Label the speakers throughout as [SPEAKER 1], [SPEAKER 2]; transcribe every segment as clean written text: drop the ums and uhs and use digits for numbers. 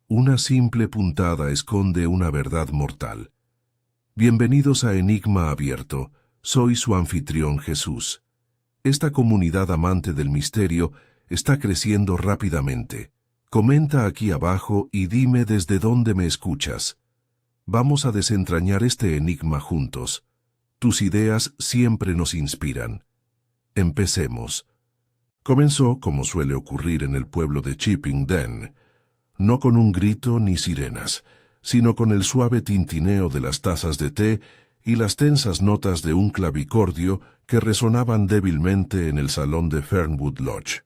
[SPEAKER 1] Una simple puntada esconde una verdad mortal. Bienvenidos a Enigma Abierto. Soy su anfitrión Jesús. Esta comunidad amante del misterio está creciendo rápidamente. Comenta aquí abajo y dime desde dónde me escuchas. Vamos a desentrañar este enigma juntos. Tus ideas siempre nos inspiran. Empecemos. Comenzó, como suele ocurrir en el pueblo de Chipping Den, no con un grito ni sirenas, sino con el suave tintineo de las tazas de té y las tensas notas de un clavicordio que resonaban débilmente en el salón de Fernwood Lodge.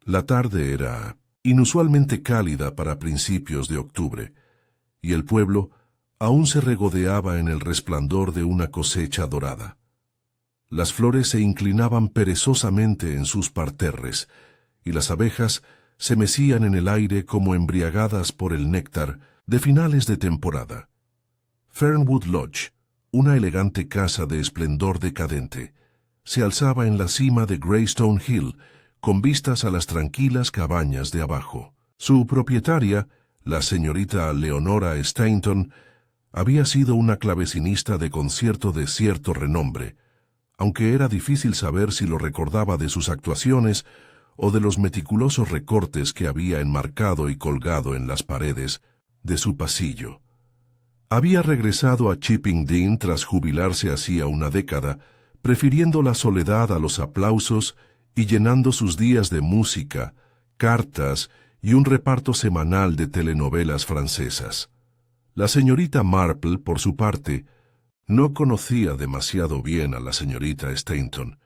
[SPEAKER 1] La tarde era inusualmente cálida para principios de octubre, y el pueblo aún se regodeaba en el resplandor de una cosecha dorada. Las flores se inclinaban perezosamente en sus parterres, y las abejas se mecían en el aire como embriagadas por el néctar de finales de temporada. Fernwood Lodge, una elegante casa de esplendor decadente, se alzaba en la cima de Greystone Hill, con vistas a las tranquilas cabañas de abajo. Su propietaria, la señorita Leonora Stainton, había sido una clavecinista de concierto de cierto renombre, aunque era difícil saber si lo recordaba de sus actuaciones o de los meticulosos recortes que había enmarcado y colgado en las paredes de su pasillo. Había regresado a Chipping Den tras jubilarse hacía una década, prefiriendo la soledad a los aplausos y llenando sus días de música, cartas y un reparto semanal de telenovelas francesas. La señorita Marple, por su parte, no conocía demasiado bien a la señorita Stainton.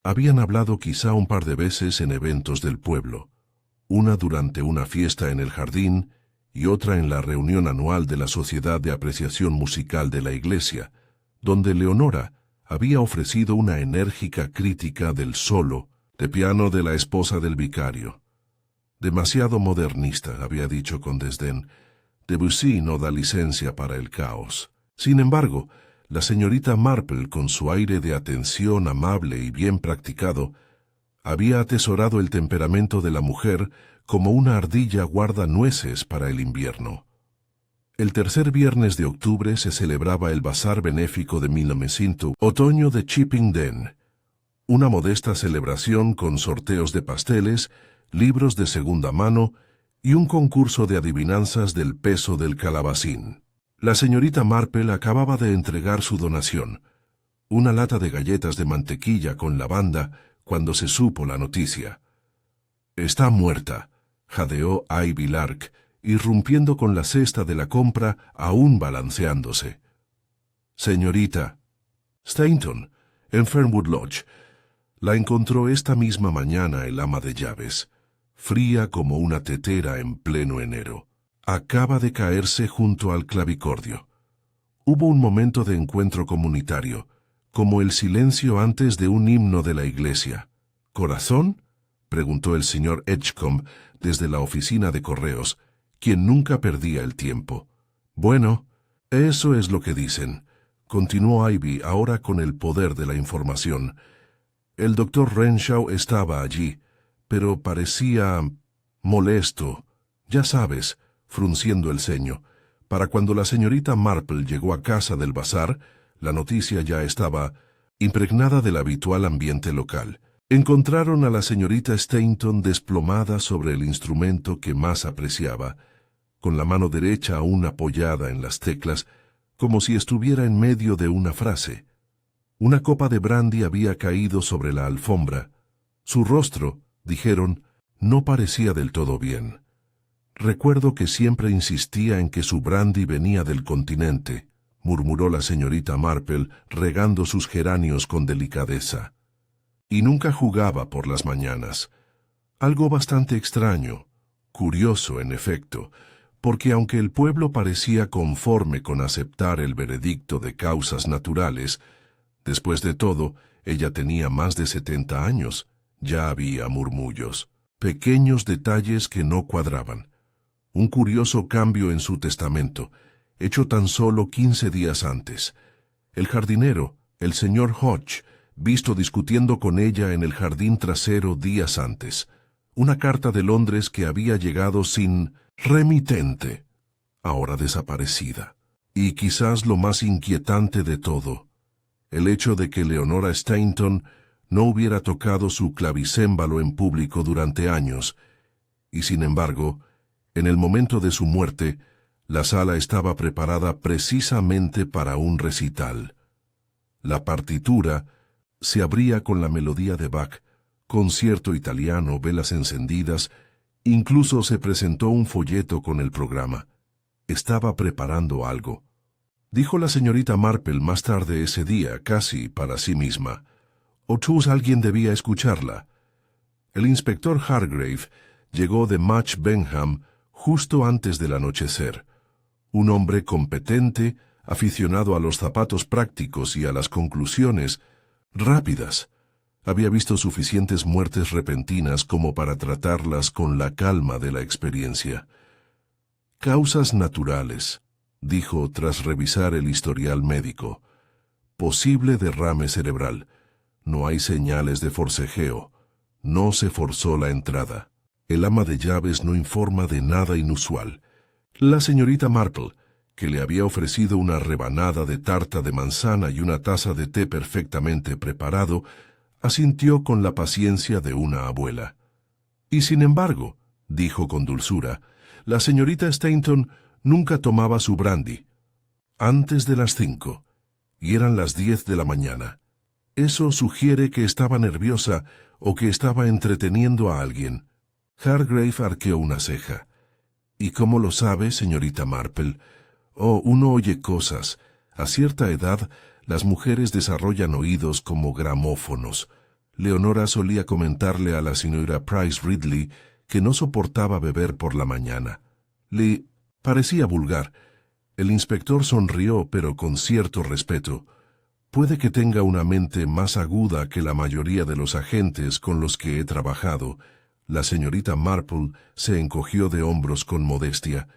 [SPEAKER 1] Habían hablado quizá un par de veces en eventos del pueblo, una durante una fiesta en el jardín y otra en la reunión anual de la Sociedad de Apreciación Musical de la Iglesia, donde Leonora había ofrecido una enérgica crítica del solo de piano de la esposa del vicario. Demasiado modernista, había dicho con desdén. Debussy no da licencia para el caos. Sin embargo, la señorita Marple, con su aire de atención amable y bien practicado, había atesorado el temperamento de la mujer como una ardilla guarda nueces para el invierno. El tercer viernes de octubre se celebraba el Bazar Benéfico de 1900, otoño de Chipping Den, una modesta celebración con sorteos de pasteles, libros de segunda mano y un concurso de adivinanzas del peso del calabacín. La señorita Marple acababa de entregar su donación, una lata de galletas de mantequilla con lavanda, cuando se supo la noticia. «Está muerta», jadeó Ivy Lark, irrumpiendo con la cesta de la compra aún balanceándose. «Señorita Stainton, en Fernwood Lodge. La encontró esta misma mañana el ama de llaves, fría como una tetera en pleno enero. Acaba de caerse junto al clavicordio». Hubo un momento de encuentro comunitario, como el silencio antes de un himno de la iglesia. «¿Corazón?», preguntó el señor Edgecombe desde la oficina de correos, quien nunca perdía el tiempo. «Bueno, eso es lo que dicen», continuó Ivy ahora con el poder de la información. «El doctor Renshaw estaba allí, pero parecía molesto, ya sabes», frunciendo el ceño. Para cuando la señorita Marple llegó a casa del bazar, la noticia ya estaba impregnada del habitual ambiente local. Encontraron a la señorita Stainton desplomada sobre el instrumento que más apreciaba, con la mano derecha aún apoyada en las teclas, como si estuviera en medio de una frase. Una copa de brandy había caído sobre la alfombra. Su rostro, dijeron, no parecía del todo bien. «Recuerdo que siempre insistía en que su brandy venía del continente», murmuró la señorita Marple, regando sus geranios con delicadeza. «Y nunca jugaba por las mañanas. Algo bastante extraño, curioso en efecto, porque aunque el pueblo parecía conforme con aceptar el veredicto de causas naturales, después de todo, ella tenía más de 70 años, ya había murmullos, pequeños detalles que no cuadraban. Un curioso cambio en su testamento, hecho tan solo 15 días antes. El jardinero, el señor Hodge, visto discutiendo con ella en el jardín trasero días antes. Una carta de Londres que había llegado sin remitente, ahora desaparecida. Y quizás lo más inquietante de todo, el hecho de que Leonora Stainton no hubiera tocado su clavicémbalo en público durante años, y sin embargo, en el momento de su muerte, la sala estaba preparada precisamente para un recital. La partitura se abría con la melodía de Bach, concierto italiano, velas encendidas, incluso se presentó un folleto con el programa. Estaba preparando algo. Dijo la señorita Marple más tarde ese día, casi para sí misma. O'Toole, alguien debía escucharla. El inspector Hargrave llegó de Match Benham justo antes del anochecer. Un hombre competente, aficionado a los zapatos prácticos y a las conclusiones rápidas. Había visto suficientes muertes repentinas como para tratarlas con la calma de la experiencia. Causas naturales, dijo tras revisar el historial médico. Posible derrame cerebral. No hay señales de forcejeo. No se forzó la entrada. El ama de llaves no informa de nada inusual. La señorita Marple, que le había ofrecido una rebanada de tarta de manzana y una taza de té perfectamente preparado, asintió con la paciencia de una abuela. Y sin embargo, dijo con dulzura, la señorita Stainton nunca tomaba su brandy. Antes de las 5, y eran las 10 de la mañana. Eso sugiere que estaba nerviosa o que estaba entreteniendo a alguien. Hargrave arqueó una ceja. ¿Y cómo lo sabe, señorita Marple? Oh, uno oye cosas. A cierta edad, las mujeres desarrollan oídos como gramófonos. Leonora solía comentarle a la señora Price Ridley que no soportaba beber por la mañana. Le parecía vulgar. El inspector sonrió, pero con cierto respeto. Puede que tenga una mente más aguda que la mayoría de los agentes con los que he trabajado. La señorita Marple se encogió de hombros con modestia.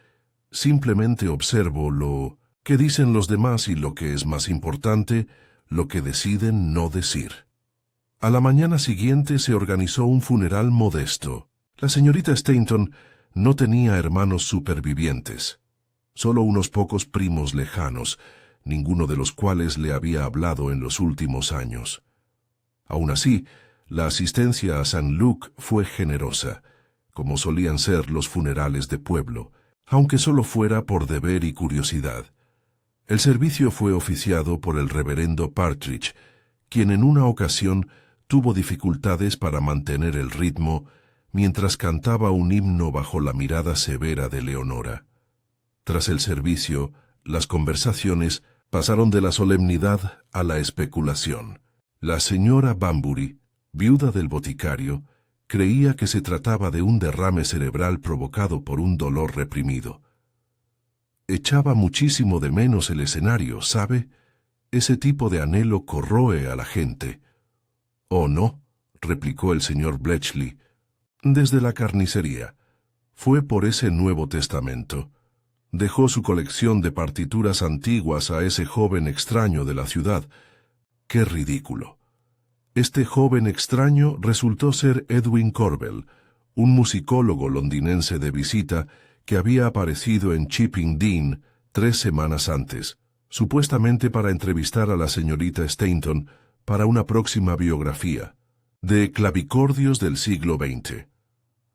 [SPEAKER 1] Simplemente observo lo que dicen los demás y, lo que es más importante, lo que deciden no decir. A la mañana siguiente se organizó un funeral modesto. La señorita Stainton no tenía hermanos supervivientes, solo unos pocos primos lejanos, ninguno de los cuales le había hablado en los últimos años. Aun así, la asistencia a St. Luke fue generosa, como solían ser los funerales de pueblo, aunque solo fuera por deber y curiosidad. El servicio fue oficiado por el reverendo Partridge, quien en una ocasión tuvo dificultades para mantener el ritmo mientras cantaba un himno bajo la mirada severa de Leonora. Tras el servicio, las conversaciones pasaron de la solemnidad a la especulación. La señora Banbury, viuda del boticario, creía que se trataba de un derrame cerebral provocado por un dolor reprimido. Echaba muchísimo de menos el escenario, ¿sabe? Ese tipo de anhelo corroe a la gente. «Oh, no», replicó el señor Bletchley, «desde la carnicería. Fue por ese Nuevo Testamento. Dejó su colección de partituras antiguas a ese joven extraño de la ciudad. ¡Qué ridículo!». Este joven extraño resultó ser Edwin Corbell, un musicólogo londinense de visita que había aparecido en Chipping Dean 3 semanas antes, supuestamente para entrevistar a la señorita Stainton para una próxima biografía, de clavicordios del siglo XX.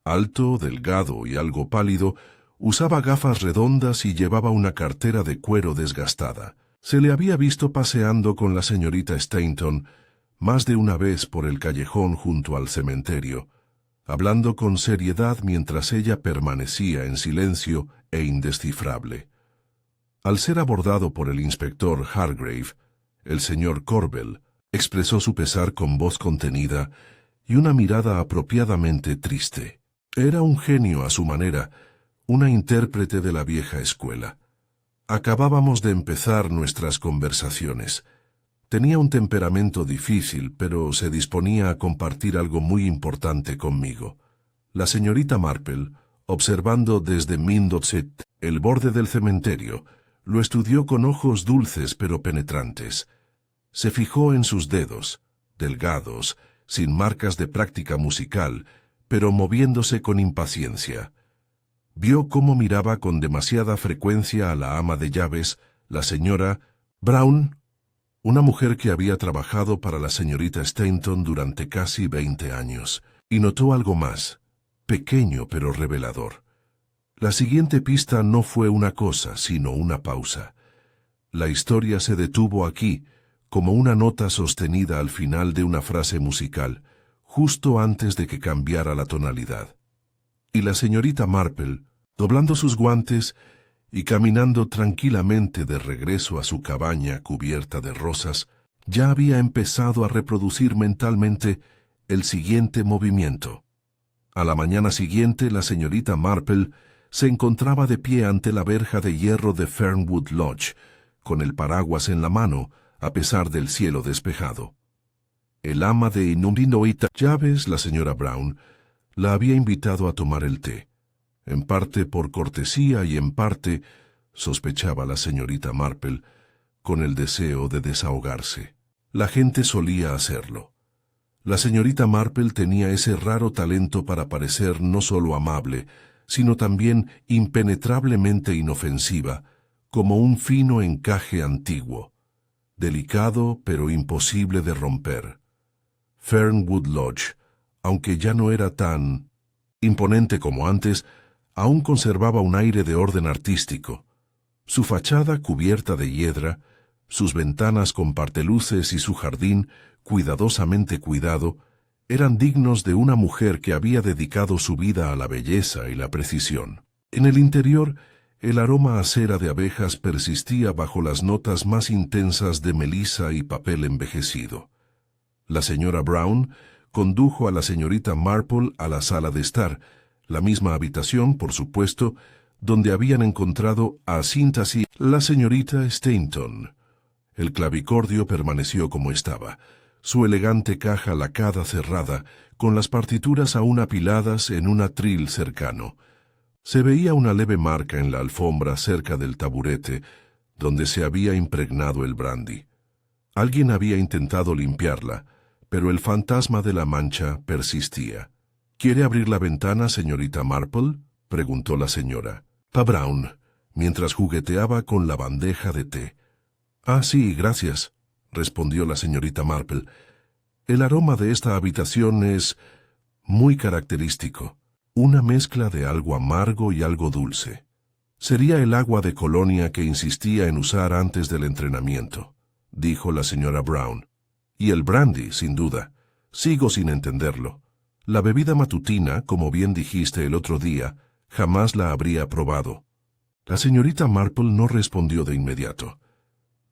[SPEAKER 1] Alto, delgado y algo pálido, usaba gafas redondas y llevaba una cartera de cuero desgastada. Se le había visto paseando con la señorita Stainton más de una vez por el callejón junto al cementerio, hablando con seriedad mientras ella permanecía en silencio e indescifrable. Al ser abordado por el inspector Hargrave, el señor Corbell expresó su pesar con voz contenida y una mirada apropiadamente triste. Era un genio a su manera, una intérprete de la vieja escuela. Acabábamos de empezar nuestras conversaciones. Tenía un temperamento difícil, pero se disponía a compartir algo muy importante conmigo. La señorita Marple, observando desde Mindotsett el borde del cementerio, lo estudió con ojos dulces pero penetrantes. Se fijó en sus dedos, delgados, sin marcas de práctica musical, pero moviéndose con impaciencia. Vio cómo miraba con demasiada frecuencia a la ama de llaves, la señora Brown, una mujer que había trabajado para la señorita Stainton durante casi 20 años, y notó algo más, pequeño pero revelador. La siguiente pista no fue una cosa, sino una pausa. La historia se detuvo aquí, como una nota sostenida al final de una frase musical, justo antes de que cambiara la tonalidad. Y la señorita Marple, doblando sus guantes y caminando tranquilamente de regreso a su cabaña cubierta de rosas, ya había empezado a reproducir mentalmente el siguiente movimiento. A la mañana siguiente, la señorita Marple se encontraba de pie ante la verja de hierro de Fernwood Lodge, con el paraguas en la mano, a pesar del cielo despejado. El ama de Inuminoita Llaves, la señora Brown, la había invitado a tomar el té, en parte por cortesía y en parte, sospechaba la señorita Marple, con el deseo de desahogarse. La gente solía hacerlo. La señorita Marple tenía ese raro talento para parecer no solo amable, sino también impenetrablemente inofensiva, como un fino encaje antiguo, delicado pero imposible de romper. Fernwood Lodge, aunque ya no era tan imponente como antes, aún conservaba un aire de orden artístico. Su fachada cubierta de hiedra, sus ventanas con parteluces y su jardín, cuidadosamente cuidado, eran dignos de una mujer que había dedicado su vida a la belleza y la precisión. En el interior, el aroma a cera de abejas persistía bajo las notas más intensas de melisa y papel envejecido. La señora Brown condujo a la señorita Marple a la sala de estar, la misma habitación, por supuesto, donde habían encontrado a Síntesis la señorita Stainton. El clavicordio permaneció como estaba, su elegante caja lacada cerrada, con las partituras aún apiladas en un atril cercano. Se veía una leve marca en la alfombra cerca del taburete, donde se había impregnado el brandy. Alguien había intentado limpiarla, pero el fantasma de la mancha persistía. —¿Quiere abrir la ventana, señorita Marple? —preguntó la señora Brown, mientras jugueteaba con la bandeja de té. —Ah, sí, gracias —respondió la señorita Marple—. El aroma de esta habitación es muy característico, una mezcla de algo amargo y algo dulce. Sería el agua de colonia que insistía en usar antes del entrenamiento —dijo la señora Brown—. Y el brandy, sin duda. Sigo sin entenderlo. La bebida matutina, como bien dijiste el otro día, jamás la habría probado. La señorita Marple no respondió de inmediato.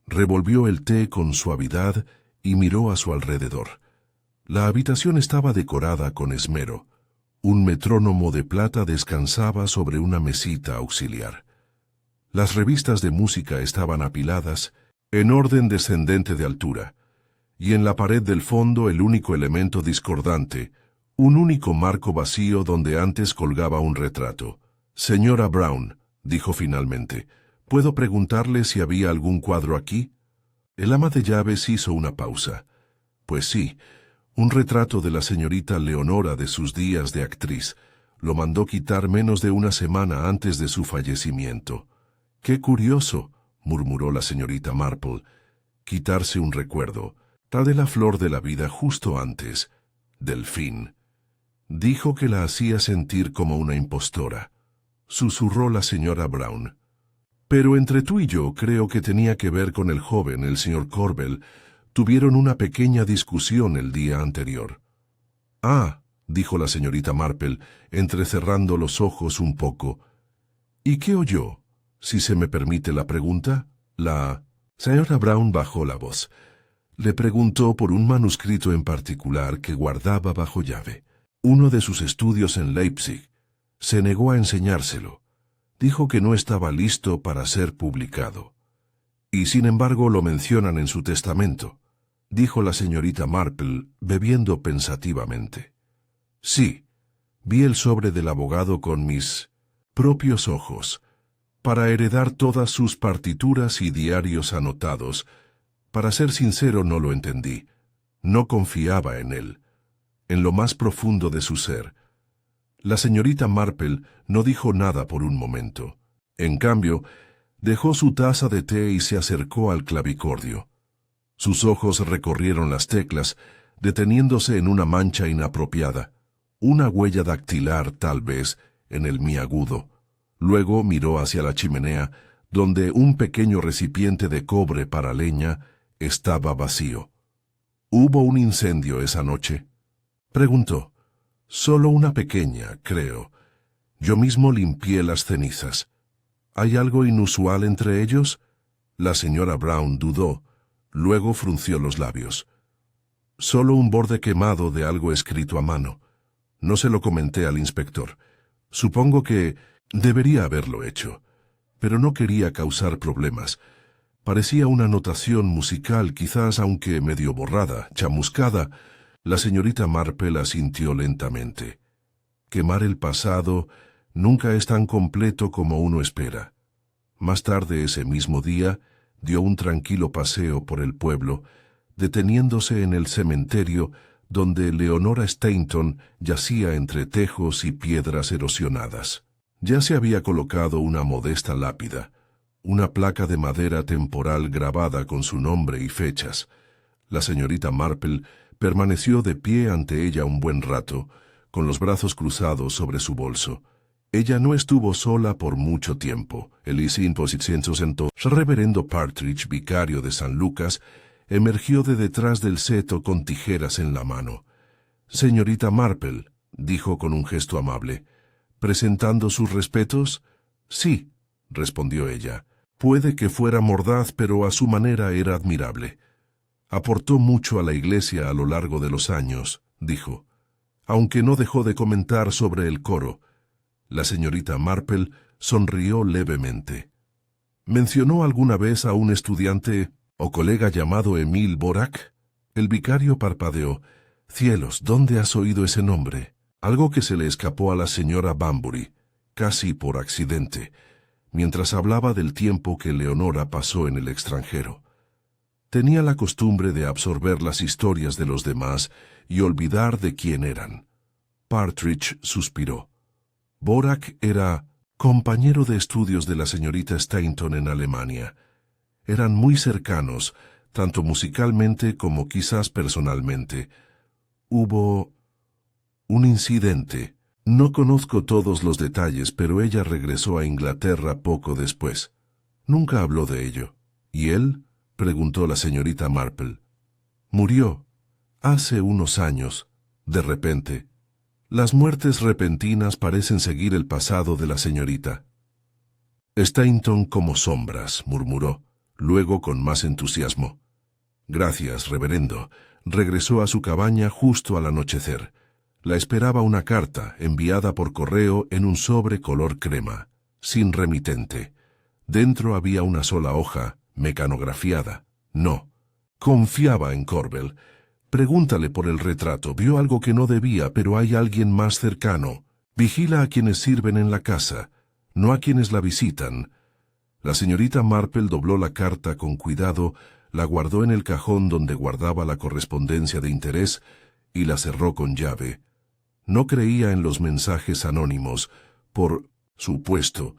[SPEAKER 1] Revolvió el té con suavidad y miró a su alrededor. La habitación estaba decorada con esmero. Un metrónomo de plata descansaba sobre una mesita auxiliar. Las revistas de música estaban apiladas, en orden descendente de altura, y en la pared del fondo el único elemento discordante, un único marco vacío donde antes colgaba un retrato. —Señora Brown —dijo finalmente—, ¿puedo preguntarle si había algún cuadro aquí? El ama de llaves hizo una pausa. Pues sí, un retrato de la señorita Leonora de sus días de actriz. Lo mandó quitar menos de una semana antes de su fallecimiento. —¡Qué curioso! —murmuró la señorita Marple—. Quitarse un recuerdo, tal de la flor de la vida justo antes del fin. Dijo que la hacía sentir como una impostora. Susurró la señora Brown. Pero entre tú y yo creo que tenía que ver con el joven, el señor Corbel. Tuvieron una pequeña discusión el día anterior. —Ah —dijo la señorita Marple, entrecerrando los ojos un poco—. ¿Y qué oyó, si se me permite la pregunta? La señora Brown bajó la voz. Le preguntó por un manuscrito en particular que guardaba bajo llave. Uno de sus estudios en Leipzig. Se negó a enseñárselo. Dijo que no estaba listo para ser publicado. Y sin embargo lo mencionan en su testamento, dijo la señorita Marple, bebiendo pensativamente. Sí, vi el sobre del abogado con mis propios ojos, para heredar todas sus partituras y diarios anotados. Para ser sincero, no lo entendí. No confiaba en él, en lo más profundo de su ser. La señorita Marple no dijo nada por un momento. En cambio, dejó su taza de té y se acercó al clavicordio. Sus ojos recorrieron las teclas, deteniéndose en una mancha inapropiada, una huella dactilar tal vez, en el mi agudo. Luego miró hacia la chimenea, donde un pequeño recipiente de cobre para leña estaba vacío. ¿Hubo un incendio esa noche?, preguntó. Solo una pequeña, creo. Yo mismo limpié las cenizas. ¿Hay algo inusual entre ellos? La señora Brown dudó, luego frunció los labios. Solo un borde quemado de algo escrito a mano. No se lo comenté al inspector. Supongo que debería haberlo hecho, pero no quería causar problemas. Parecía una notación musical, quizás, aunque medio borrada, chamuscada. La señorita Marple asintió lentamente. Quemar el pasado nunca es tan completo como uno espera. Más tarde ese mismo día, dio un tranquilo paseo por el pueblo, deteniéndose en el cementerio donde Leonora Stainton yacía entre tejos y piedras erosionadas. Ya se había colocado una modesta lápida, una placa de madera temporal grabada con su nombre y fechas. La señorita Marple permaneció de pie ante ella un buen rato, con los brazos cruzados sobre su bolso. Ella no estuvo sola por mucho tiempo. El reverendo Partridge, vicario de San Lucas, emergió de detrás del seto con tijeras en la mano. «Señorita Marple», dijo con un gesto amable, «¿presentando sus respetos?» «Sí», respondió ella. «Puede que fuera mordaz, pero a su manera era admirable. Aportó mucho a la iglesia a lo largo de los años», dijo, aunque no dejó de comentar sobre el coro. La señorita Marple sonrió levemente. «¿Mencionó alguna vez a un estudiante o colega llamado Emile Borac?» El vicario parpadeó. «Cielos, ¿dónde has oído ese nombre?» Algo que se le escapó a la señora Banbury, casi por accidente, mientras hablaba del tiempo que Leonora pasó en el extranjero. Tenía la costumbre de absorber las historias de los demás y olvidar de quién eran. Partridge suspiró. Borac era compañero de estudios de la señorita Stainton en Alemania. Eran muy cercanos, tanto musicalmente como quizás personalmente. Hubo un incidente. No conozco todos los detalles, pero ella regresó a Inglaterra poco después. Nunca habló de ello. ¿Y él?, preguntó la señorita Marple. «Murió. Hace unos años. De repente». Las muertes repentinas parecen seguir el pasado de la señorita. «Stainton como sombras», murmuró, luego con más entusiasmo. «Gracias, reverendo». Regresó a su cabaña justo al anochecer. La esperaba una carta, enviada por correo en un sobre color crema, sin remitente. Dentro había una sola hoja, mecanografiada. No. Confiaba en Corbel. Pregúntale por el retrato. Vio algo que no debía, pero hay alguien más cercano. Vigila a quienes sirven en la casa, no a quienes la visitan. La señorita Marple dobló la carta con cuidado, la guardó en el cajón donde guardaba la correspondencia de interés y la cerró con llave. No creía en los mensajes anónimos, por supuesto,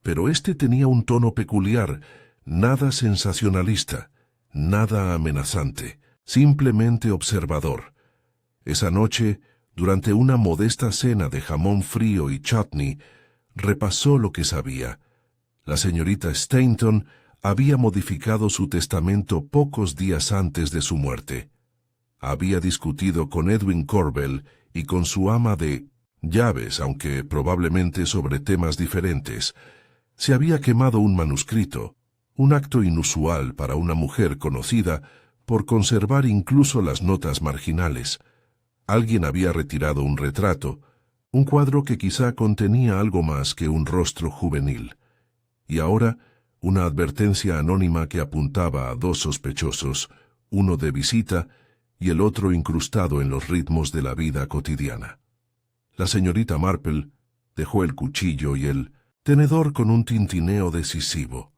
[SPEAKER 1] pero este tenía un tono peculiar, nada sensacionalista, nada amenazante, simplemente observador. Esa noche, durante una modesta cena de jamón frío y chutney, repasó lo que sabía. La señorita Stainton había modificado su testamento pocos días antes de su muerte. Había discutido con Edwin Corbel y con su ama de llaves, aunque probablemente sobre temas diferentes. Se había quemado un manuscrito, un acto inusual para una mujer conocida por conservar incluso las notas marginales. Alguien había retirado un retrato, un cuadro que quizá contenía algo más que un rostro juvenil. Y ahora, una advertencia anónima que apuntaba a dos sospechosos, uno de visita y el otro incrustado en los ritmos de la vida cotidiana. La señorita Marple dejó el cuchillo y el tenedor con un tintineo decisivo.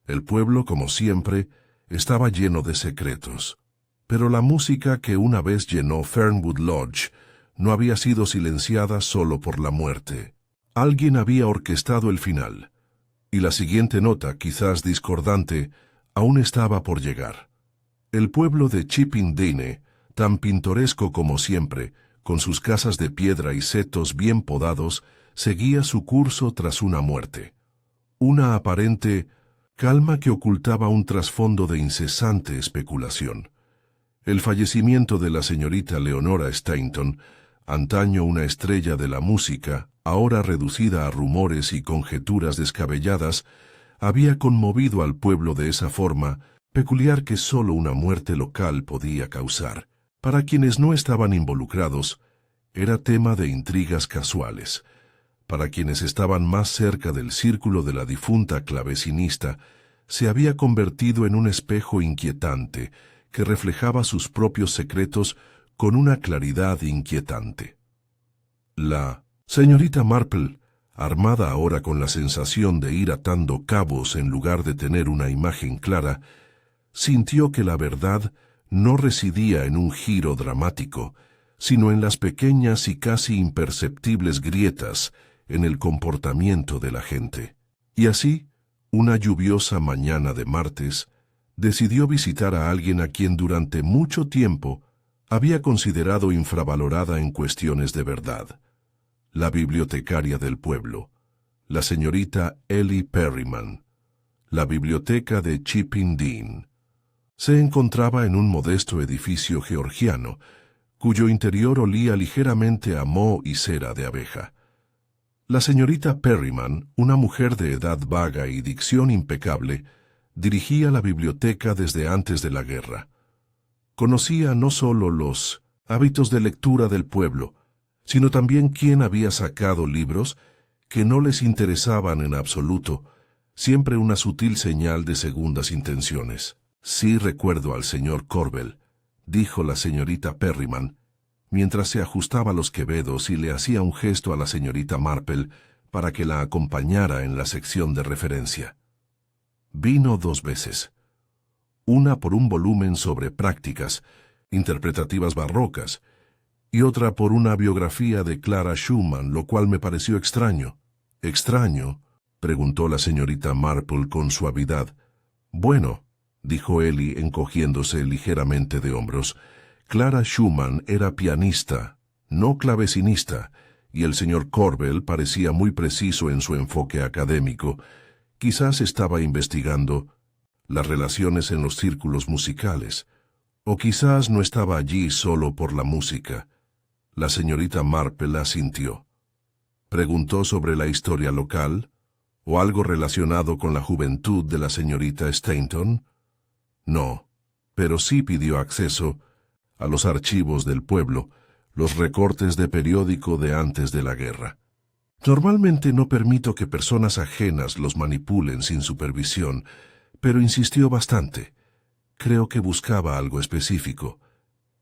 [SPEAKER 1] El pueblo, como siempre, estaba lleno de secretos, pero la música que una vez llenó Fernwood Lodge no había sido silenciada solo por la muerte. Alguien había orquestado el final, y la siguiente nota, quizás discordante, aún estaba por llegar. El pueblo de Chipping-Dene, tan pintoresco como siempre, con sus casas de piedra y setos bien podados, seguía su curso tras una muerte. Una aparente calma que ocultaba un trasfondo de incesante especulación. El fallecimiento de la señorita Leonora Stainton, antaño una estrella de la música, ahora reducida a rumores y conjeturas descabelladas, había conmovido al pueblo de esa forma peculiar que sólo una muerte local podía causar. Para quienes no estaban involucrados, era tema de intrigas casuales. Para quienes estaban más cerca del círculo de la difunta clavecinista, se había convertido en un espejo inquietante que reflejaba sus propios secretos con una claridad inquietante. La señorita Marple, armada ahora con la sensación de ir atando cabos en lugar de tener una imagen clara, sintió que la verdad no residía en un giro dramático, sino en las pequeñas y casi imperceptibles grietas en el comportamiento de la gente. Y así, una lluviosa mañana de martes, decidió visitar a alguien a quien durante mucho tiempo había considerado infravalorada en cuestiones de verdad: la bibliotecaria del pueblo, la señorita Ellie Perryman. La biblioteca de Chipping-Dean se encontraba en un modesto edificio georgiano, cuyo interior olía ligeramente a moho y cera de abeja. La señorita Perryman, una mujer de edad vaga y dicción impecable, dirigía la biblioteca desde antes de la guerra. Conocía no solo los hábitos de lectura del pueblo, sino también quién había sacado libros que no les interesaban en absoluto, siempre una sutil señal de segundas intenciones. «Sí recuerdo al señor Corbel», dijo la señorita Perryman, mientras se ajustaba los quevedos y le hacía un gesto a la señorita Marple para que la acompañara en la sección de referencia. Vino 2 veces. Una por un volumen sobre prácticas interpretativas barrocas, y otra por una biografía de Clara Schumann, lo cual me pareció extraño. «¿Extraño?», preguntó la señorita Marple con suavidad. «Bueno», dijo Ellie encogiéndose ligeramente de hombros, «Clara Schumann era pianista, no clavecinista, y el señor Corbel parecía muy preciso en su enfoque académico. Quizás estaba investigando las relaciones en los círculos musicales, o quizás no estaba allí solo por la música». La señorita Marple asintió. «¿Preguntó sobre la historia local, o algo relacionado con la juventud de la señorita Stainton?» «No, pero sí pidió acceso a los archivos del pueblo, los recortes de periódico de antes de la guerra. Normalmente no permito que personas ajenas los manipulen sin supervisión, pero insistió bastante. Creo que buscaba algo específico.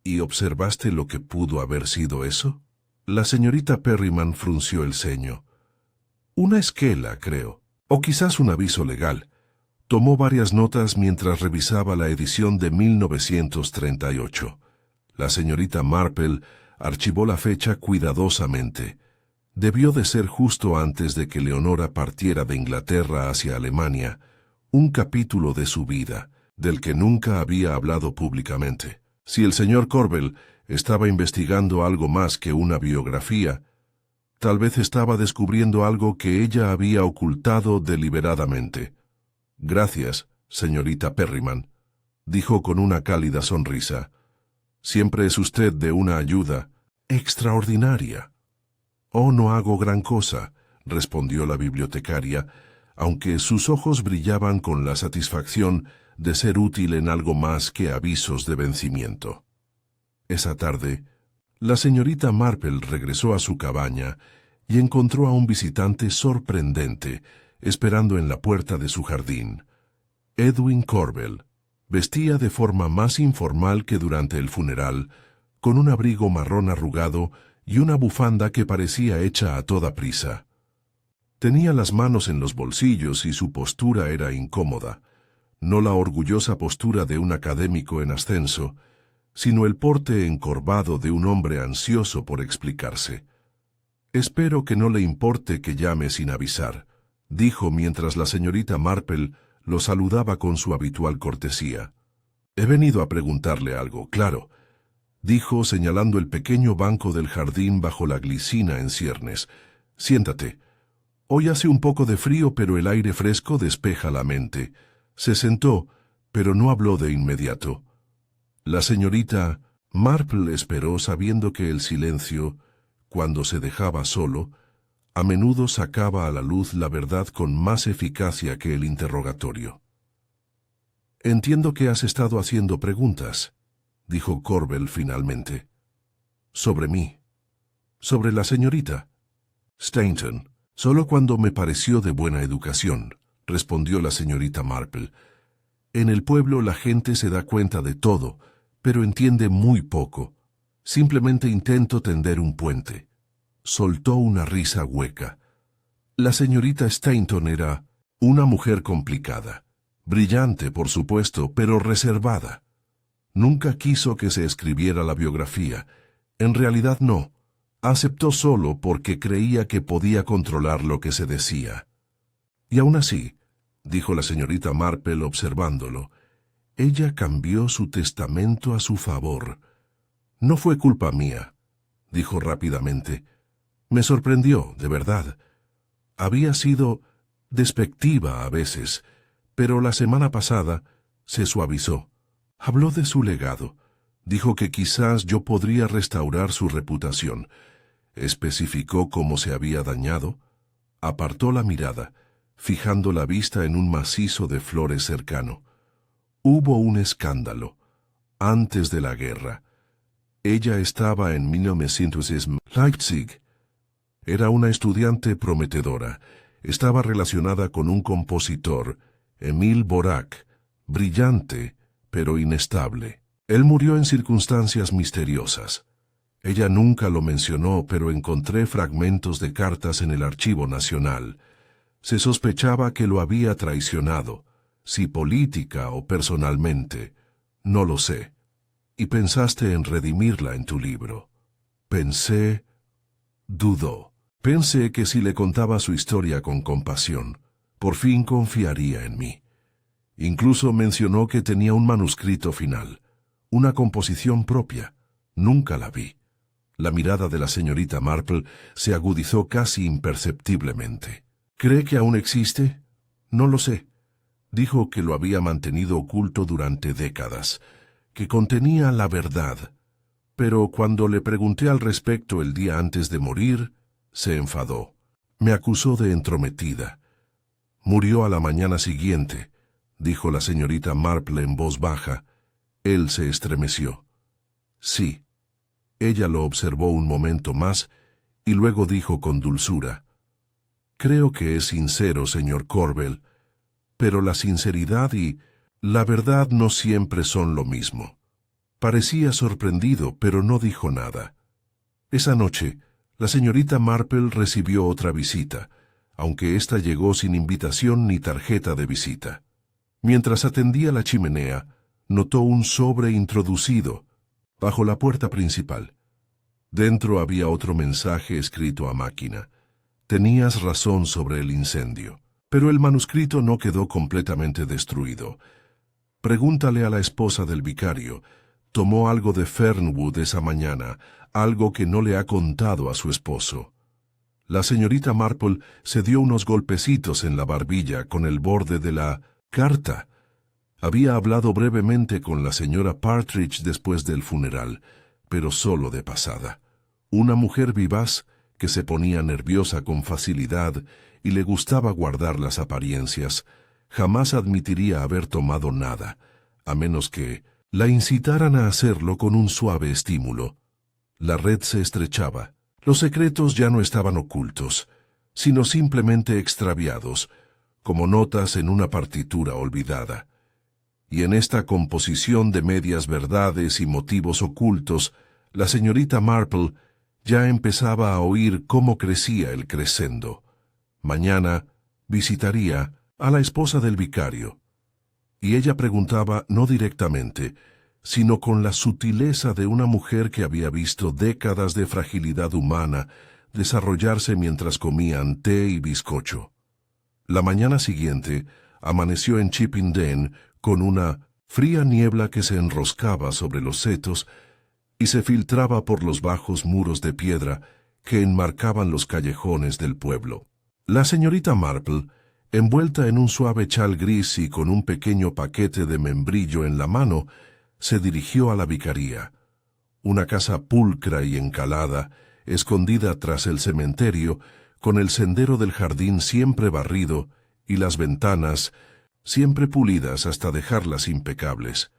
[SPEAKER 1] ¿Y observaste lo que pudo haber sido eso?» La señorita Perryman frunció el ceño. «Una esquela, creo, o quizás un aviso legal». Tomó varias notas mientras revisaba la edición de 1938. La señorita Marple archivó la fecha cuidadosamente. Debió de ser justo antes de que Leonora partiera de Inglaterra hacia Alemania, un capítulo de su vida, del que nunca había hablado públicamente. Si el señor Corbel estaba investigando algo más que una biografía, tal vez estaba descubriendo algo que ella había ocultado deliberadamente. «Gracias, señorita Perryman», dijo con una cálida sonrisa. «Siempre es usted de una ayuda extraordinaria». «Oh, no hago gran cosa», respondió la bibliotecaria, aunque sus ojos brillaban con la satisfacción de ser útil en algo más que avisos de vencimiento. Esa tarde, la señorita Marple regresó a su cabaña y encontró a un visitante sorprendente esperando en la puerta de su jardín. Edwin Corbel vestía de forma más informal que durante el funeral, con un abrigo marrón arrugado y una bufanda que parecía hecha a toda prisa. Tenía las manos en los bolsillos y su postura era incómoda, no la orgullosa postura de un académico en ascenso, sino el porte encorvado de un hombre ansioso por explicarse. «Espero que no le importe que llame sin avisar», dijo mientras la señorita Marple lo saludaba con su habitual cortesía. «He venido a preguntarle algo, claro», dijo señalando el pequeño banco del jardín bajo la glicina en ciernes. «Siéntate. Hoy hace un poco de frío, pero el aire fresco despeja la mente». Se sentó, pero no habló de inmediato. La señorita Marple esperó sabiendo que el silencio, cuando se dejaba solo, a menudo sacaba a la luz la verdad con más eficacia que el interrogatorio. «Entiendo que has estado haciendo preguntas», dijo Corbel finalmente. «¿Sobre mí? ¿Sobre la señorita Stainton?» «Solo cuando me pareció de buena educación», respondió la señorita Marple. «En el pueblo la gente se da cuenta de todo, pero entiende muy poco. Simplemente intento tender un puente». Soltó una risa hueca. La señorita Stainton era una mujer complicada, brillante, por supuesto, pero reservada. Nunca quiso que se escribiera la biografía. En realidad no. Aceptó solo porque creía que podía controlar lo que se decía. «Y aún así», dijo la señorita Marple observándolo, «ella cambió su testamento a su favor». «No fue culpa mía», dijo rápidamente. «Me sorprendió, de verdad. Había sido despectiva a veces, pero la semana pasada se suavizó. Habló de su legado. Dijo que quizás yo podría restaurar su reputación. Especificó cómo se había dañado. Apartó la mirada, fijando la vista en un macizo de flores cercano. Hubo un escándalo. Antes de la guerra. Ella estaba en 1900 en Leipzig. Era una estudiante prometedora. Estaba relacionada con un compositor, Emil Borac, brillante, pero inestable. Él murió en circunstancias misteriosas. Ella nunca lo mencionó, pero encontré fragmentos de cartas en el Archivo Nacional. Se sospechaba que lo había traicionado, si política o personalmente, no lo sé. Y pensaste en redimirla en tu libro». «Pensé», dudó. «Pensé que si le contaba su historia con compasión, por fin confiaría en mí». Incluso mencionó que tenía un manuscrito final, una composición propia. Nunca la vi. La mirada de la señorita Marple se agudizó casi imperceptiblemente. «¿Cree que aún existe?» «No lo sé». Dijo que lo había mantenido oculto durante décadas, que contenía la verdad. Pero cuando le pregunté al respecto el día antes de morir, se enfadó. Me acusó de entrometida. «Murió a la mañana siguiente», dijo la señorita Marple en voz baja. Él se estremeció. «Sí». Ella lo observó un momento más y luego dijo con dulzura: «Creo que es sincero, señor Corbel, pero la sinceridad y la verdad no siempre son lo mismo». Parecía sorprendido, pero no dijo nada. Esa noche, la señorita Marple recibió otra visita, aunque ésta llegó sin invitación ni tarjeta de visita. Mientras atendía la chimenea, notó un sobre introducido bajo la puerta principal. Dentro había otro mensaje escrito a máquina. «Tenías razón sobre el incendio, pero el manuscrito no quedó completamente destruido. Pregúntale a la esposa del vicario. Tomó algo de Fernwood esa mañana, algo que no le ha contado a su esposo». La señorita Marple se dio unos golpecitos en la barbilla con el borde de la carta. Había hablado brevemente con la señora Partridge después del funeral, pero solo de pasada. Una mujer vivaz que se ponía nerviosa con facilidad y le gustaba guardar las apariencias, jamás admitiría haber tomado nada, a menos que la incitaran a hacerlo con un suave estímulo. La red se estrechaba. Los secretos ya no estaban ocultos, sino simplemente extraviados, como notas en una partitura olvidada. Y en esta composición de medias verdades y motivos ocultos, la señorita Marple ya empezaba a oír cómo crecía el crescendo. Mañana visitaría a la esposa del vicario. Y ella preguntaba no directamente, sino con la sutileza de una mujer que había visto décadas de fragilidad humana desarrollarse mientras comían té y bizcocho. La mañana siguiente amaneció en Chipping con una fría niebla que se enroscaba sobre los setos y se filtraba por los bajos muros de piedra que enmarcaban los callejones del pueblo. La señorita Marple, envuelta en un suave chal gris y con un pequeño paquete de membrillo en la mano, se dirigió a la vicaría, una casa pulcra y encalada, escondida tras el cementerio, con el sendero del jardín siempre barrido y las ventanas siempre pulidas hasta dejarlas impecables.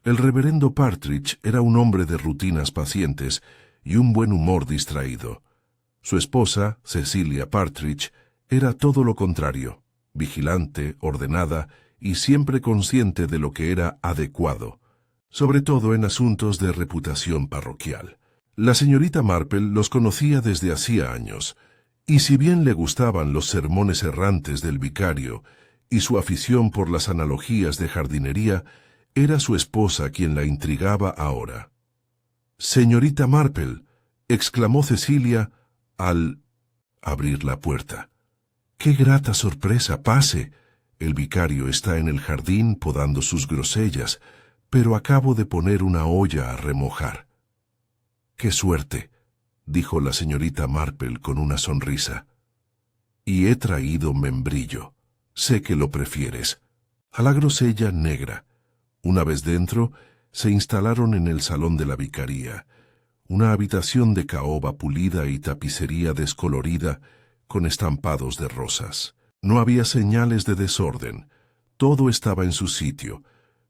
[SPEAKER 1] El reverendo Partridge era un hombre de rutinas pacientes y un buen humor distraído. Su esposa, Cecilia Partridge, era todo lo contrario, vigilante, ordenada y siempre consciente de lo que era adecuado, sobre todo en asuntos de reputación parroquial. La señorita Marple los conocía desde hacía años, y si bien le gustaban los sermones errantes del vicario y su afición por las analogías de jardinería, era su esposa quien la intrigaba ahora. «Señorita Marple», exclamó Cecilia al abrir la puerta. «¡Qué grata sorpresa! Pase. El vicario está en el jardín podando sus grosellas, pero acabo de poner una olla a remojar». «¡Qué suerte!», dijo la señorita Marple con una sonrisa. «Y he traído membrillo. Sé que lo prefieres. A la grosella negra». Una vez dentro, se instalaron en el salón de la vicaría, una habitación de caoba pulida y tapicería descolorida con estampados de rosas. No había señales de desorden, todo estaba en su sitio,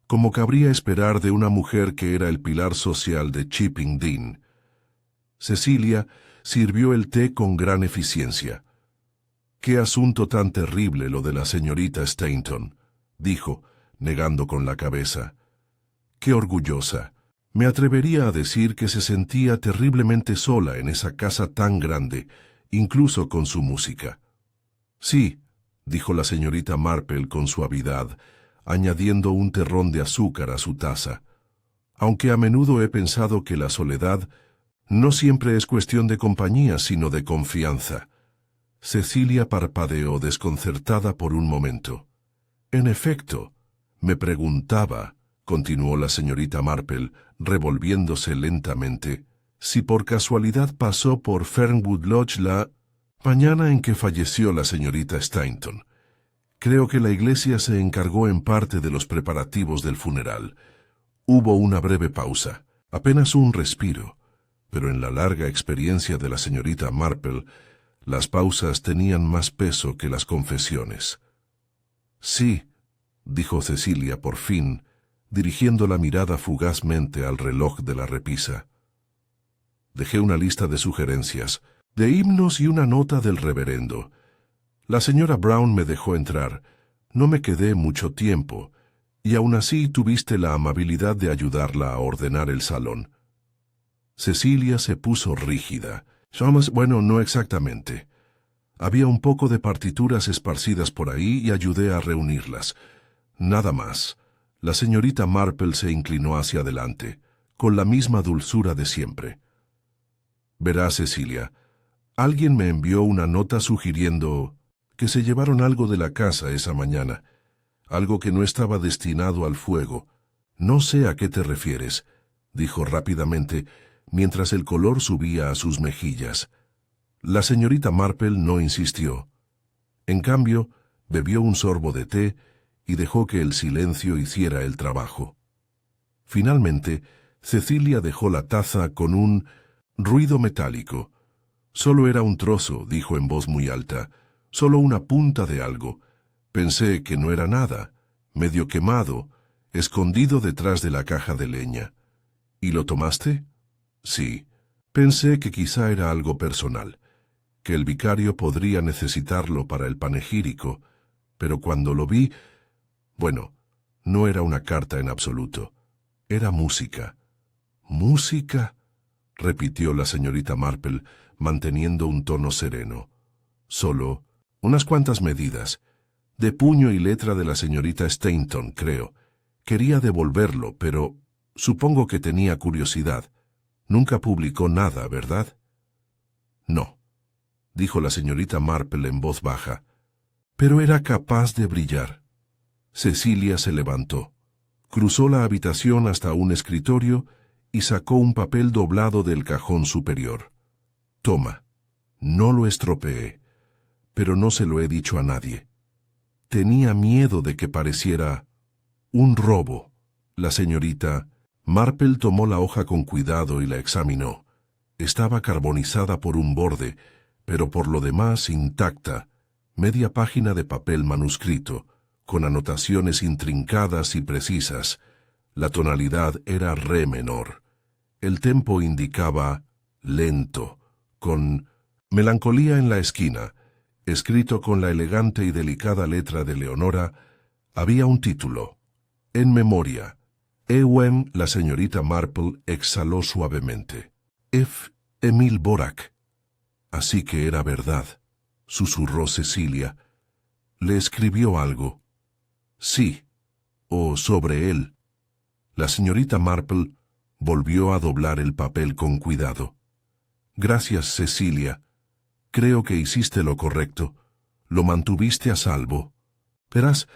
[SPEAKER 1] como cabría esperar de una mujer que era el pilar social de Chipping. Cecilia sirvió el té con gran eficiencia. «Qué asunto tan terrible lo de la señorita Stainton», dijo, negando con la cabeza. «Qué orgullosa. Me atrevería a decir que se sentía terriblemente sola en esa casa tan grande, incluso con su música». «Sí», dijo la señorita Marple con suavidad, añadiendo un terrón de azúcar a su taza, «aunque a menudo he pensado que la soledad no siempre es cuestión de compañía, sino de confianza». Cecilia parpadeó desconcertada por un momento. «En efecto, me preguntaba», continuó la señorita Marple, revolviéndose lentamente, «si por casualidad pasó por Fernwood Lodge la mañana en que falleció la señorita Stainton. Creo que la iglesia se encargó en parte de los preparativos del funeral». Hubo una breve pausa, apenas un respiro, pero en la larga experiencia de la señorita Marple, las pausas tenían más peso que las confesiones. «Sí», dijo Cecilia por fin, dirigiendo la mirada fugazmente al reloj de la repisa. «Dejé una lista de sugerencias, de himnos y una nota del reverendo. La señora Brown me dejó entrar. No me quedé mucho tiempo, y aún así tuviste la amabilidad de ayudarla a ordenar el salón». Cecilia se puso rígida. «Bueno, no exactamente. Había un poco de partituras esparcidas por ahí y ayudé a reunirlas. Nada más». La señorita Marple se inclinó hacia adelante, con la misma dulzura de siempre. «Verá, Cecilia, alguien me envió una nota sugiriendo que se llevaron algo de la casa esa mañana, algo que no estaba destinado al fuego. No sé a qué te refieres», dijo rápidamente, mientras el color subía a sus mejillas. La señorita Marple no insistió. En cambio, bebió un sorbo de té y dejó que el silencio hiciera el trabajo. Finalmente, Cecilia dejó la taza con un ruido metálico. «Solo era un trozo», dijo en voz muy alta, «solo una punta de algo. Pensé que no era nada, medio quemado, escondido detrás de la caja de leña». «¿Y lo tomaste?» «Sí. Pensé que quizá era algo personal, que el vicario podría necesitarlo para el panegírico, pero cuando lo vi, bueno, no era una carta en absoluto. Era música». «¿Música?», repitió la señorita Marple, manteniendo un tono sereno. «Solo unas cuantas medidas. De puño y letra de la señorita Stainton, creo. Quería devolverlo, pero Supongo que tenía curiosidad. Nunca publicó nada, ¿verdad? No, dijo la señorita Marple en voz baja. Pero era capaz de brillar. Cecilia se levantó. Cruzó la habitación hasta un escritorio y sacó un papel doblado del cajón superior. Toma, no lo estropeé, pero no se lo he dicho a nadie. Tenía miedo de que pareciera un robo. La señorita Marple tomó la hoja con cuidado y la examinó. Estaba carbonizada por un borde, pero por lo demás intacta, media página de papel manuscrito, con anotaciones intrincadas y precisas. La tonalidad era re menor. El tempo indicaba lento, con melancolía en la esquina. Escrito con la elegante y delicada letra de Leonora, había un título: En memoria. Ewen, la señorita Marple exhaló suavemente. F. Emil Borac. Así que era verdad, susurró Cecilia. ¿Le escribió algo? Sí, o sobre él. La señorita Marple volvió a doblar el papel con cuidado. Gracias, Cecilia. Creo que hiciste lo correcto. Lo mantuviste a salvo. Verás,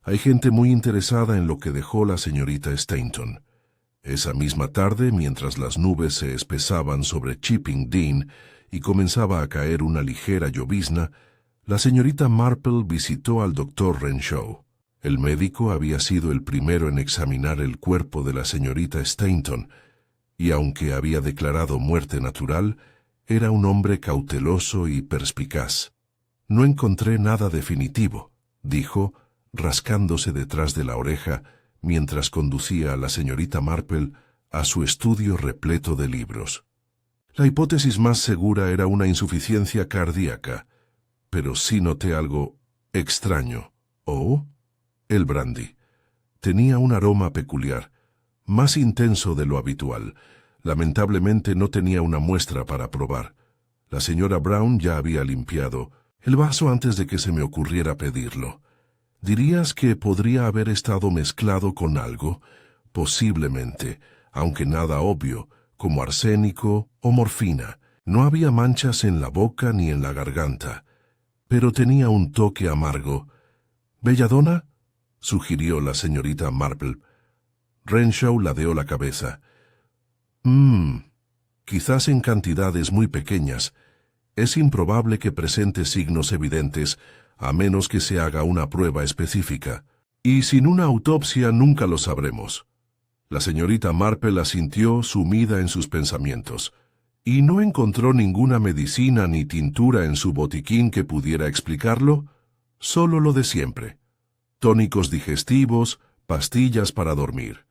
[SPEAKER 1] hay gente muy interesada en lo que dejó la señorita Stainton. Esa misma tarde, mientras las nubes se espesaban sobre Chipping Dean y comenzaba a caer una ligera llovizna, la señorita Marple visitó al doctor Renshaw. El médico había sido el primero en examinar el cuerpo de la señorita Stainton, y aunque había declarado muerte natural, era un hombre cauteloso y perspicaz. No encontré nada definitivo, dijo, rascándose detrás de la oreja, mientras conducía a la señorita Marple a su estudio repleto de libros. La hipótesis más segura era una insuficiencia cardíaca, pero sí noté algo extraño. ¿Oh? El brandy. Tenía un aroma peculiar, más intenso de lo habitual. Lamentablemente no tenía una muestra para probar. La señora Brown ya había limpiado el vaso antes de que se me ocurriera pedirlo. ¿Dirías que podría haber estado mezclado con algo? Posiblemente, aunque nada obvio, como arsénico o morfina. No había manchas en la boca ni en la garganta, pero tenía un toque amargo. —¿Belladona? —sugirió la señorita Marple. Renshaw ladeó la cabeza. Quizás en cantidades muy pequeñas. Es improbable que presente signos evidentes, a menos que se haga una prueba específica. Y sin una autopsia nunca lo sabremos. La señorita Marple asintió, sumida en sus pensamientos. ¿Y no encontró ninguna medicina ni tintura en su botiquín que pudiera explicarlo? Solo lo de siempre. Tónicos digestivos, pastillas para dormir.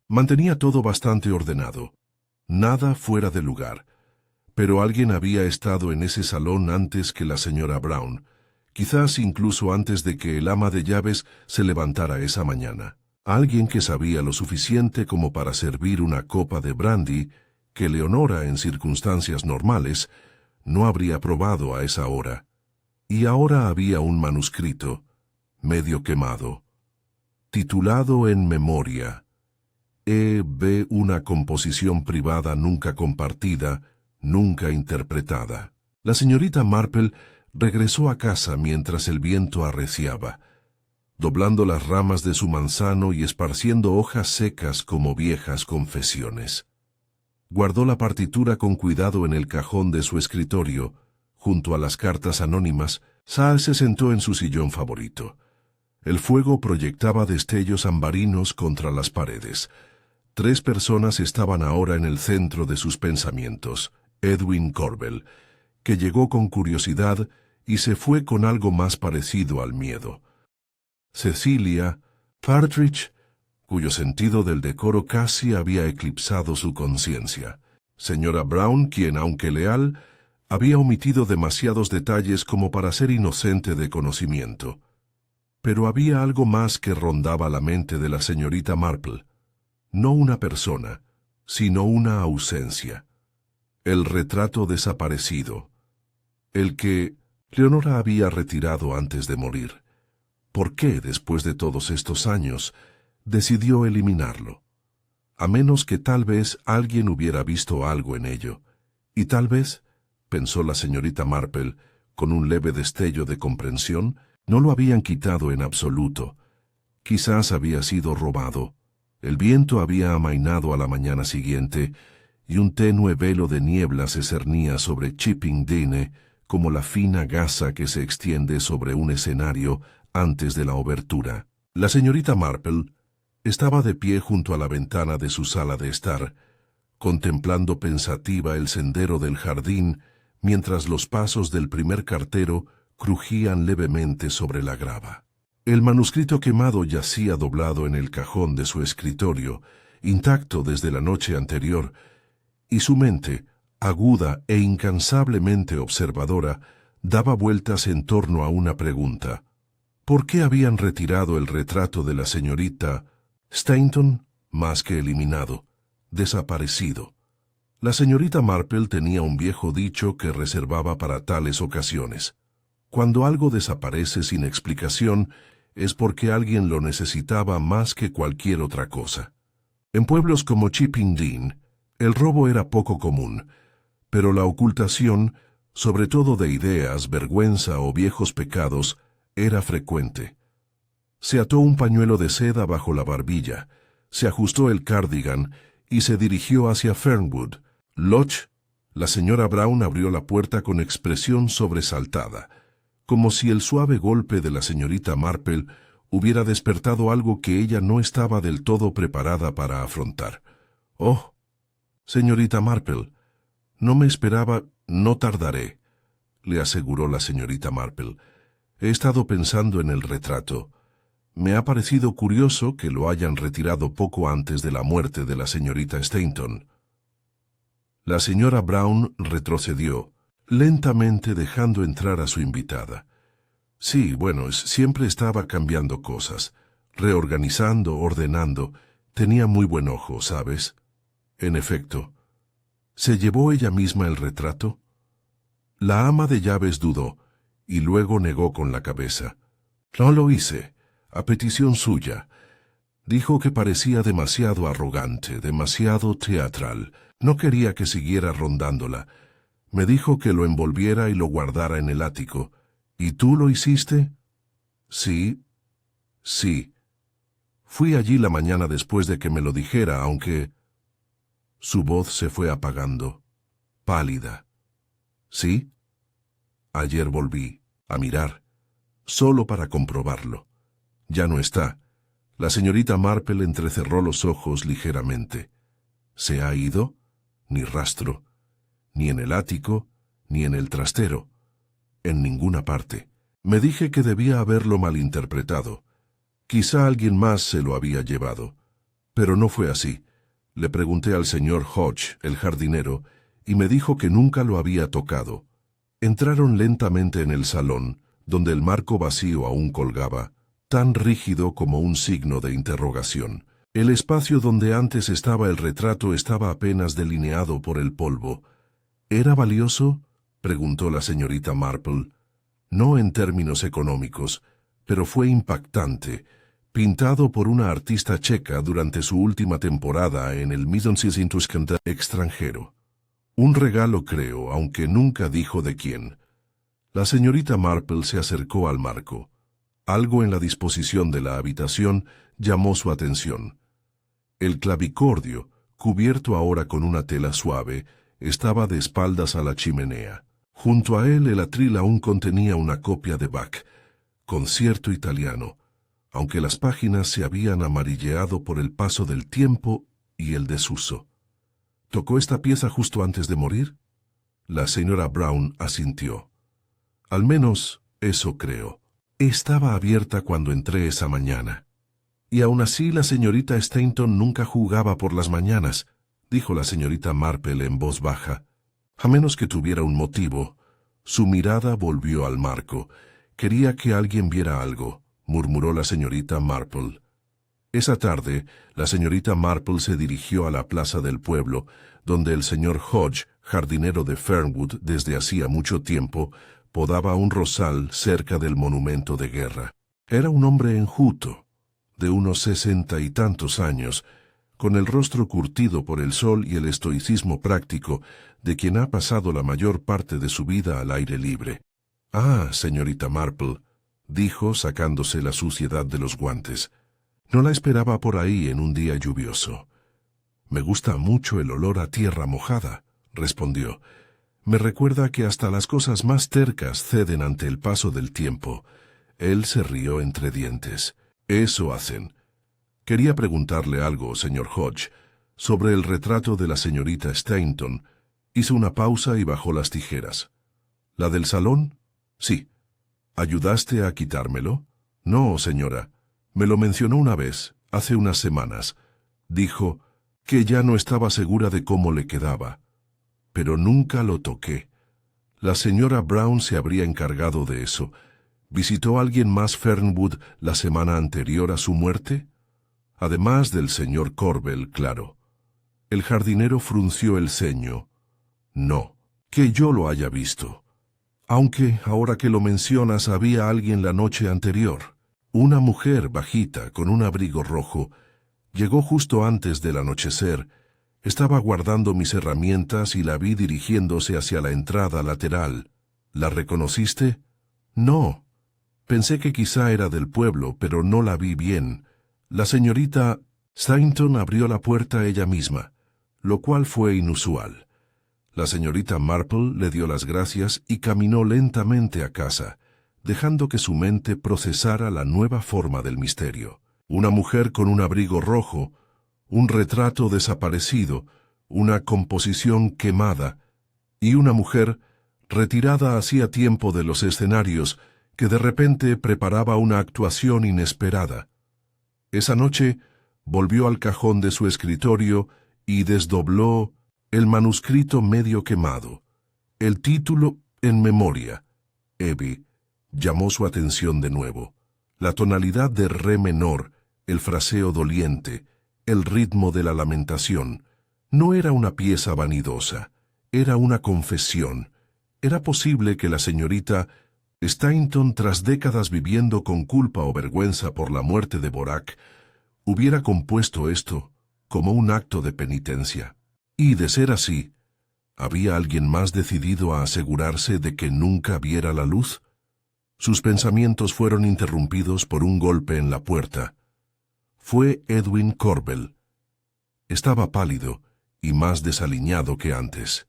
[SPEAKER 1] Mantenía todo bastante ordenado. Nada fuera de lugar. Pero alguien había estado en ese salón antes que la señora Brown, quizás incluso antes de que el ama de llaves se levantara esa mañana. Alguien que sabía lo suficiente como para servir una copa de brandy que Leonora, en circunstancias normales, no habría probado a esa hora. Y ahora había un manuscrito, medio quemado, titulado En memoria. E.B. una composición privada nunca compartida, nunca interpretada. La señorita Marple regresó a casa mientras el viento arreciaba, doblando las ramas de su manzano y esparciendo hojas secas como viejas confesiones. Guardó la partitura con cuidado en el cajón de su escritorio. Junto a las cartas anónimas, Saal se sentó en su sillón favorito. El fuego proyectaba destellos ambarinos contra las paredes. 3 personas estaban ahora en el centro de sus pensamientos. Edwin Corbell, que llegó con curiosidad y se fue con algo más parecido al miedo. Cecilia Partridge, cuyo sentido del decoro casi había eclipsado su conciencia. Señora Brown, quien, aunque leal, había omitido demasiados detalles como para ser inocente de conocimiento. Pero había algo más que rondaba la mente de la señorita Marple. No una persona, sino una ausencia. El retrato desaparecido. El que Leonora había retirado antes de morir. ¿Por qué, después de todos estos años, decidió eliminarlo? a menos que tal vez alguien hubiera visto algo en ello. Y tal vez, pensó la señorita Marple, con un leve destello de comprensión, no lo habían quitado en absoluto. Quizás había sido robado. El viento había amainado a la mañana siguiente, y un tenue velo de niebla se cernía sobre Chipping Deane como la fina gasa que se extiende sobre un escenario antes de la obertura. La señorita Marple estaba de pie junto a la ventana de su sala de estar, contemplando pensativa el sendero del jardín mientras los pasos del primer cartero crujían levemente sobre la grava. El manuscrito quemado yacía doblado en el cajón de su escritorio, intacto desde la noche anterior, y su mente, aguda e incansablemente observadora, daba vueltas en torno a una pregunta. ¿Por qué habían retirado el retrato de la señorita Stainton? Más que eliminado, desaparecido. La señorita Marple tenía un viejo dicho que reservaba para tales ocasiones. Cuando algo desaparece sin explicación, es porque alguien lo necesitaba más que cualquier otra cosa. En pueblos como Chipping Deane, el robo era poco común, pero la ocultación, sobre todo de ideas, vergüenza o viejos pecados, era frecuente. Se ató un pañuelo de seda bajo la barbilla, se ajustó el cardigan y se dirigió hacia Fernwood Lodge. La señora Brown abrió la puerta con expresión sobresaltada, como si el suave golpe de la señorita Marple hubiera despertado algo que ella no estaba del todo preparada para afrontar. «Oh, señorita Marple, no me esperaba, no tardaré», le aseguró la señorita Marple. «He estado pensando en el retrato. Me ha parecido curioso que lo hayan retirado poco antes de la muerte de la señorita Stainton». La señora Brown retrocedió, lentamente dejando entrar a su invitada. Sí, bueno, siempre estaba cambiando cosas, reorganizando, ordenando. Tenía muy buen ojo, ¿sabes? En efecto. ¿Se llevó ella misma el retrato? La ama de llaves dudó, y luego negó con la cabeza. No lo hice, a petición suya. Dijo que parecía demasiado arrogante, demasiado teatral. No quería que siguiera rondándola. Me dijo que lo envolviera y lo guardara en el ático. ¿Y tú lo hiciste? Sí. Sí. Fui allí la mañana después de que me lo dijera, aunque... Su voz se fue apagando, pálida. ¿Sí? Ayer volví a mirar, solo para comprobarlo. Ya no está. La señorita Marple entrecerró los ojos ligeramente. ¿Se ha ido? Ni rastro. Ni en el ático, ni en el trastero. En ninguna parte. Me dije que debía haberlo malinterpretado. Quizá alguien más se lo había llevado. Pero no fue así. Le pregunté al señor Hodge, el jardinero, y me dijo que nunca lo había tocado. Entraron lentamente en el salón, donde el marco vacío aún colgaba, tan rígido como un signo de interrogación. El espacio donde antes estaba el retrato estaba apenas delineado por el polvo. ¿Era valioso?, preguntó la señorita Marple. No en términos económicos, pero fue impactante, pintado por una artista checa durante su última temporada en el Middlesex extranjero. Un regalo, creo, aunque nunca dijo de quién. La señorita Marple se acercó al marco. Algo en la disposición de la habitación llamó su atención. El clavicordio, cubierto ahora con una tela suave, estaba de espaldas a la chimenea. Junto a él el atril aún contenía una copia de Bach, concierto italiano, aunque las páginas se habían amarilleado por el paso del tiempo y el desuso. ¿Tocó esta pieza justo antes de morir? La señora Brown asintió. Al menos eso creo. Estaba abierta cuando entré esa mañana. Y aún así la señorita Stainton nunca jugaba por las mañanas, dijo la señorita Marple en voz baja. A menos que tuviera un motivo. Su mirada volvió al marco. Quería que alguien viera algo, murmuró la señorita Marple. Esa tarde, la señorita Marple se dirigió a la plaza del pueblo, donde el señor Hodge, jardinero de Fernwood desde hacía mucho tiempo, podaba un rosal cerca del monumento de guerra. Era un hombre enjuto, de unos 60 y tantos años, con el rostro curtido por el sol y el estoicismo práctico de quien ha pasado la mayor parte de su vida al aire libre. «Ah, señorita Marple», dijo sacándose la suciedad de los guantes. «No la esperaba por ahí en un día lluvioso». «Me gusta mucho el olor a tierra mojada», respondió. «Me recuerda que hasta las cosas más tercas ceden ante el paso del tiempo». Él se rió entre dientes. «Eso hacen. Quería preguntarle algo, señor Hodge, sobre el retrato de la señorita Stainton». Hizo una pausa y bajó las tijeras. «¿La del salón?» «Sí». «¿Ayudaste a quitármelo?» «No, señora. Me lo mencionó una vez, hace unas semanas. Dijo que ya no estaba segura de cómo le quedaba. Pero nunca lo toqué. La señora Brown se habría encargado de eso. ¿Visitó a alguien más Fernwood la semana anterior a su muerte?» «Además del señor Corbell, claro». El jardinero frunció el ceño. «No, que yo lo haya visto. Aunque, ahora que lo mencionas, había alguien la noche anterior. Una mujer bajita, con un abrigo rojo. Llegó justo antes del anochecer. Estaba guardando mis herramientas y la vi dirigiéndose hacia la entrada lateral. ¿La reconociste?» «No. Pensé que quizá era del pueblo, pero no la vi bien. La señorita Stainton abrió la puerta ella misma, lo cual fue inusual». La señorita Marple le dio las gracias y caminó lentamente a casa, dejando que su mente procesara la nueva forma del misterio. Una mujer con un abrigo rojo, un retrato desaparecido, una composición quemada, y una mujer retirada hacía tiempo de los escenarios que de repente preparaba una actuación inesperada. Esa noche volvió al cajón de su escritorio y desdobló el manuscrito medio quemado. El título, en memoria. Evie llamó su atención de nuevo. La tonalidad de re menor, el fraseo doliente, el ritmo de la lamentación. No era una pieza vanidosa, era una confesión. Era posible que la señorita Stainton, tras décadas viviendo con culpa o vergüenza por la muerte de Borac, hubiera compuesto esto como un acto de penitencia. Y de ser así, ¿había alguien más decidido a asegurarse de que nunca viera la luz? Sus pensamientos fueron interrumpidos por un golpe en la puerta. Fue Edwin Corbell. Estaba pálido y más desaliñado que antes.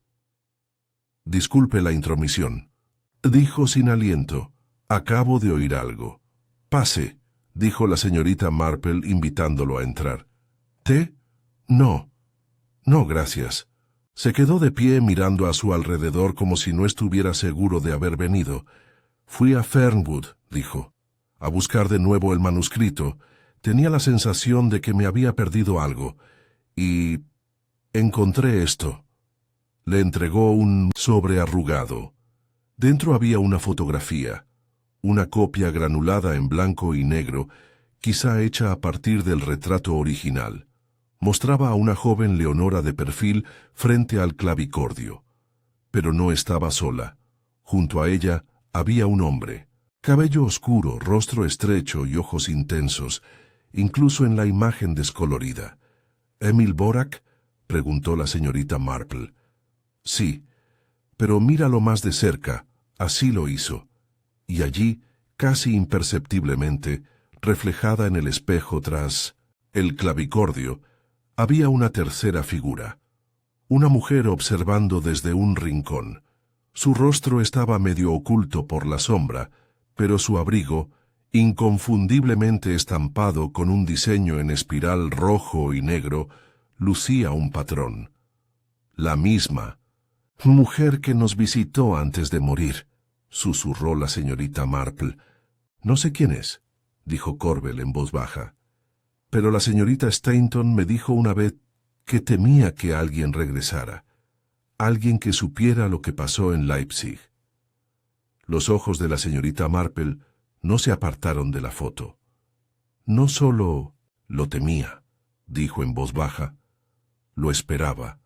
[SPEAKER 1] «Disculpe la intromisión», dijo sin aliento. «Acabo de oír algo». «Pase», dijo la señorita Marple invitándolo a entrar. «¿Té?» «No». «No, gracias». Se quedó de pie mirando a su alrededor como si no estuviera seguro de haber venido. «Fui a Fernwood», dijo, «a buscar de nuevo el manuscrito. Tenía la sensación de que me había perdido algo. Y encontré esto». Le entregó un sobre arrugado. Dentro había una fotografía, una copia granulada en blanco y negro, quizá hecha a partir del retrato original. Mostraba a una joven Leonora de perfil frente al clavicordio. Pero no estaba sola. Junto a ella había un hombre. Cabello oscuro, rostro estrecho y ojos intensos, incluso en la imagen descolorida. «¿Emil Borac?», preguntó la señorita Marple. «Sí, pero míralo más de cerca». Así lo hizo. Y allí, casi imperceptiblemente, reflejada en el espejo tras el clavicordio, había una tercera figura. Una mujer observando desde un rincón. Su rostro estaba medio oculto por la sombra, pero su abrigo, inconfundiblemente estampado con un diseño en espiral rojo y negro, lucía un patrón. La misma mujer que nos visitó antes de morir, susurró la señorita Marple. «No sé quién es», dijo Corbell en voz baja. «Pero la señorita Stainton me dijo una vez que temía que alguien regresara, alguien que supiera lo que pasó en Leipzig». Los ojos de la señorita Marple no se apartaron de la foto. «No solo lo temía», dijo en voz baja, «lo esperaba.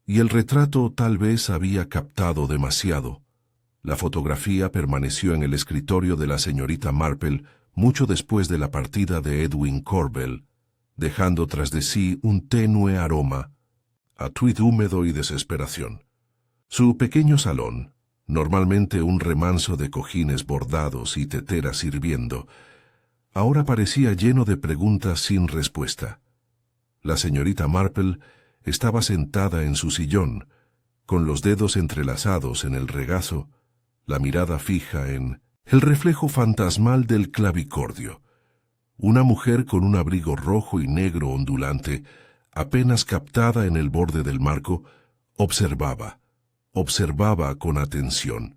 [SPEAKER 1] Y el retrato tal vez había captado demasiado». La fotografía permaneció en el escritorio de la señorita Marple mucho después de la partida de Edwin Corbell. dejando tras de sí un tenue aroma a tuit húmedo y desesperación. Su pequeño salón, normalmente un remanso de cojines bordados y teteras hirviendo, ahora parecía lleno de preguntas sin respuesta. La señorita Marple estaba sentada en su sillón, con los dedos entrelazados en el regazo, la mirada fija en el reflejo fantasmal del clavicordio. Una mujer con un abrigo rojo y negro ondulante, apenas captada en el borde del marco, observaba con atención.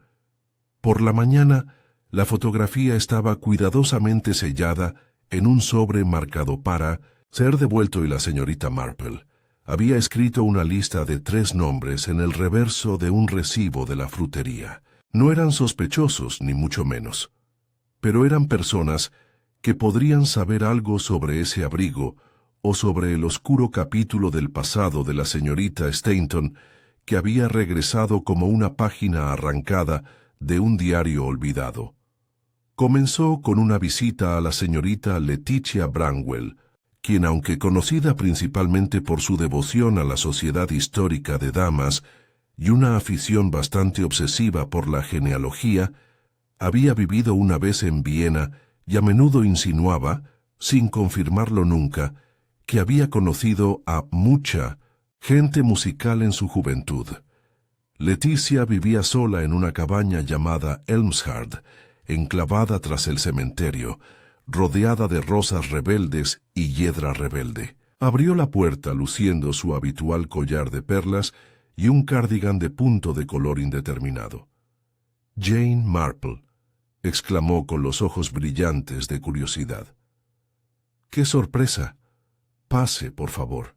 [SPEAKER 1] Por la mañana, la fotografía estaba cuidadosamente sellada en un sobre marcado para ser devuelto y la señorita Marple había escrito una lista de 3 nombres en el reverso de un recibo de la frutería. No eran sospechosos, ni mucho menos, pero eran personas que podrían saber algo sobre ese abrigo o sobre el oscuro capítulo del pasado de la señorita Stainton que había regresado como una página arrancada de un diario olvidado. Comenzó con una visita a la señorita Leticia Branwell, quien, aunque conocida principalmente por su devoción a la Sociedad Histórica de Damas y una afición bastante obsesiva por la genealogía, había vivido una vez en Viena y a menudo insinuaba, sin confirmarlo nunca, que había conocido a mucha gente musical en su juventud. Leticia vivía sola en una cabaña llamada Elmshard, enclavada tras el cementerio, rodeada de rosas rebeldes y hiedra rebelde. Abrió la puerta luciendo su habitual collar de perlas y un cardigan de punto de color indeterminado. «Jane Marple», exclamó con los ojos brillantes de curiosidad. «¡Qué sorpresa! Pase, por favor».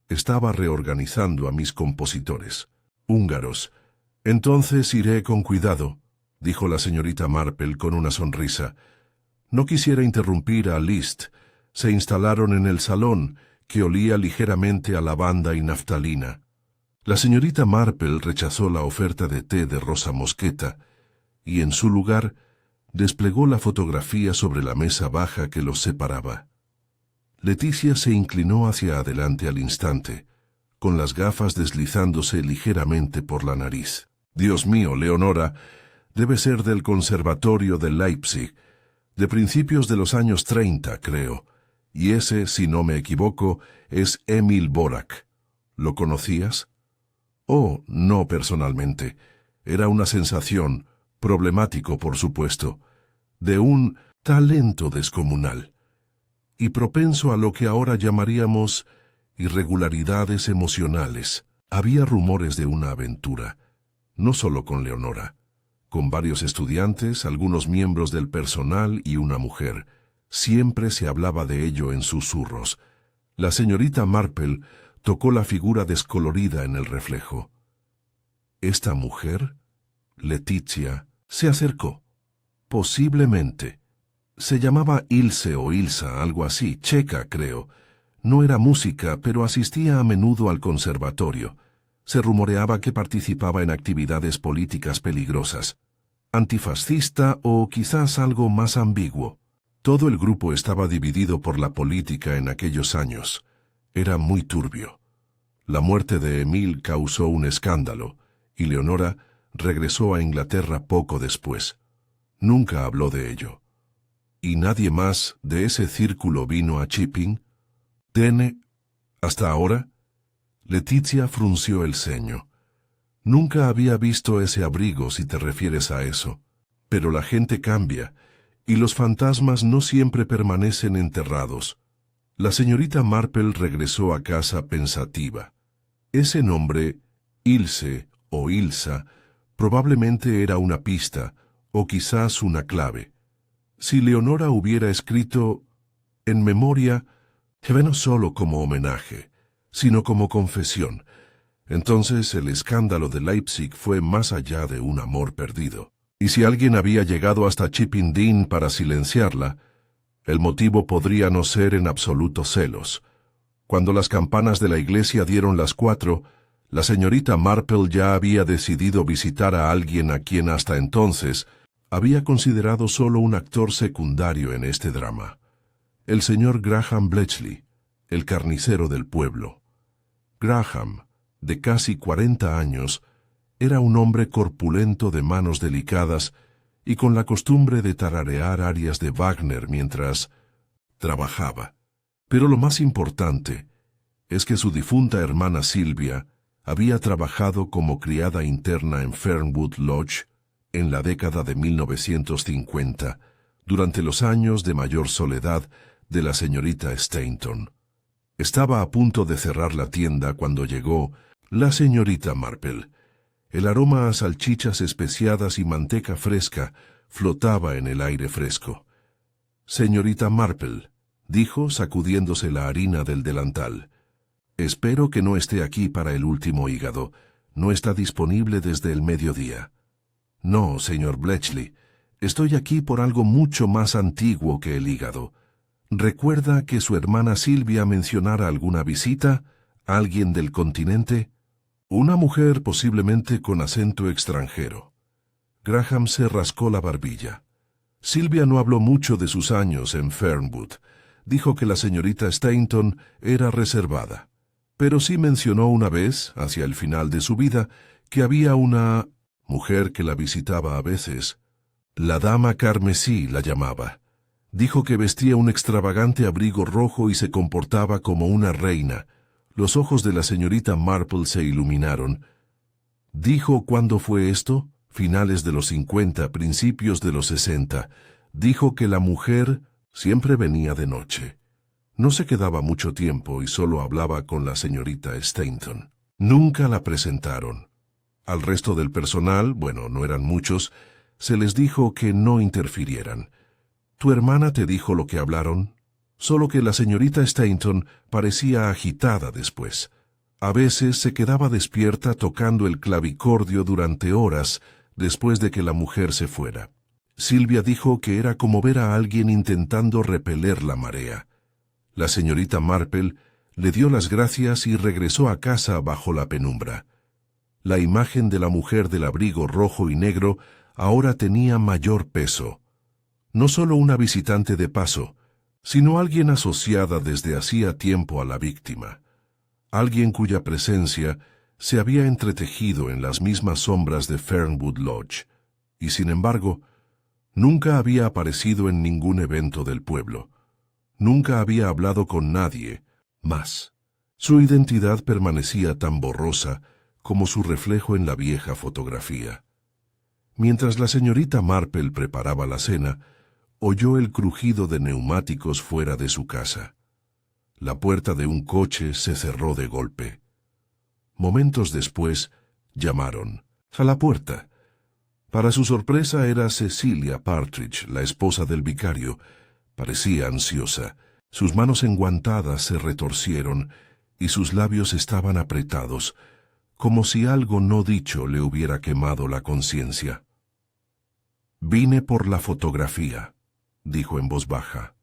[SPEAKER 1] Estaba reorganizando a mis compositores. Húngaros. «Entonces iré con cuidado», dijo la señorita Marple con una sonrisa. No quisiera interrumpir a Liszt. Se instalaron en el salón, que olía ligeramente a lavanda y naftalina. La señorita Marple rechazó la oferta de té de rosa mosqueta y, en su lugar, desplegó la fotografía sobre la mesa baja que los separaba. Leticia se inclinó hacia adelante al instante, con las gafas deslizándose ligeramente por la nariz. «Dios mío, Leonora, debe ser del Conservatorio de Leipzig, de principios de los años 30, creo, y ese, si no me equivoco, es Emil Borak. ¿Lo conocías?» «Oh, no personalmente. Era una sensación, problemático por supuesto, de un talento descomunal, y propenso a lo que ahora llamaríamos irregularidades emocionales. Había rumores de una aventura, no solo con Leonora, con varios estudiantes, algunos miembros del personal y una mujer. Siempre se hablaba de ello en susurros. La señorita Marple tocó la figura descolorida en el reflejo. ¿Esta mujer?» Leticia se acercó. «Posiblemente. Se llamaba Ilse o Ilsa, algo así, checa, creo. No era música, pero asistía a menudo al conservatorio. Se rumoreaba que participaba en actividades políticas peligrosas. Antifascista o quizás algo más ambiguo. Todo el grupo estaba dividido por la política en aquellos años. Era muy turbio. La muerte de Emil causó un escándalo, y Leonora regresó a Inglaterra poco después. Nunca habló de ello. ¿Y nadie más de ese círculo vino a Chipping? ¿Tiene? ¿Hasta ahora?» Leticia frunció el ceño. «Nunca había visto ese abrigo, si te refieres a eso. Pero la gente cambia, y los fantasmas no siempre permanecen enterrados». La señorita Marple regresó a casa pensativa. Ese nombre, Ilse o Ilsa, probablemente era una pista, o quizás una clave. Si Leonora hubiera escrito en memoria, no solo como homenaje, sino como confesión, entonces el escándalo de Leipzig fue más allá de un amor perdido. Y si alguien había llegado hasta Chipping Dean para silenciarla, el motivo podría no ser en absoluto celos. Cuando las campanas de la iglesia dieron las 4, la señorita Marple ya había decidido visitar a alguien a quien hasta entonces había considerado solo un actor secundario en este drama. El señor Graham Bletchley, el carnicero del pueblo. Graham, de casi 40 años, era un hombre corpulento de manos delicadas y con la costumbre de tararear arias de Wagner mientras trabajaba. Pero lo más importante es que su difunta hermana Sylvia había trabajado como criada interna en Fernwood Lodge en la década de 1950, durante los años de mayor soledad de la señorita Stainton. Estaba a punto de cerrar la tienda cuando llegó la señorita Marple. El aroma a salchichas especiadas y manteca fresca flotaba en el aire fresco. «Señorita Marple», dijo sacudiéndose la harina del delantal, «espero que no esté aquí para el último hígado. No está disponible desde el mediodía». «No, señor Bletchley, estoy aquí por algo mucho más antiguo que el hígado. ¿Recuerda que su hermana Sylvia mencionara alguna visita? ¿Alguien del continente?» «Una mujer posiblemente con acento extranjero». Graham se rascó la barbilla. Sylvia no habló mucho de sus años en Fernwood. Dijo que la señorita Stainton era reservada. Pero sí mencionó una vez, hacia el final de su vida, que había una mujer que la visitaba a veces. La dama carmesí la llamaba. Dijo que vestía un extravagante abrigo rojo y se comportaba como una reina. Los ojos de la señorita Marple se iluminaron. ¿Dijo cuándo fue esto? Finales de los 50, principios de los 60. Dijo que la mujer siempre venía de noche. No se quedaba mucho tiempo y solo hablaba con la señorita Stainton. Nunca la presentaron. Al resto del personal, bueno, no eran muchos, se les dijo que no interfirieran. ¿Tu hermana te dijo lo que hablaron? Solo que la señorita Stainton parecía agitada después. A veces se quedaba despierta tocando el clavicordio durante horas después de que la mujer se fuera. Sylvia dijo que era como ver a alguien intentando repeler la marea. La señorita Marple le dio las gracias y regresó a casa bajo la penumbra. La imagen de la mujer del abrigo rojo y negro ahora tenía mayor peso. No solo una visitante de paso, sino alguien asociada desde hacía tiempo a la víctima. Alguien cuya presencia se había entretejido en las mismas sombras de Fernwood Lodge, y sin embargo, nunca había aparecido en ningún evento del pueblo. Nunca había hablado con nadie más. Su identidad permanecía tan borrosa como su reflejo en la vieja fotografía. Mientras la señorita Marple preparaba la cena, oyó el crujido de neumáticos fuera de su casa. La puerta de un coche se cerró de golpe. Momentos después, llamaron a la puerta. Para su sorpresa era Cecilia Partridge, la esposa del vicario. Parecía ansiosa. Sus manos enguantadas se retorcieron y sus labios estaban apretados, como si algo no dicho le hubiera quemado la conciencia. «Vine por la fotografía», dijo en voz baja.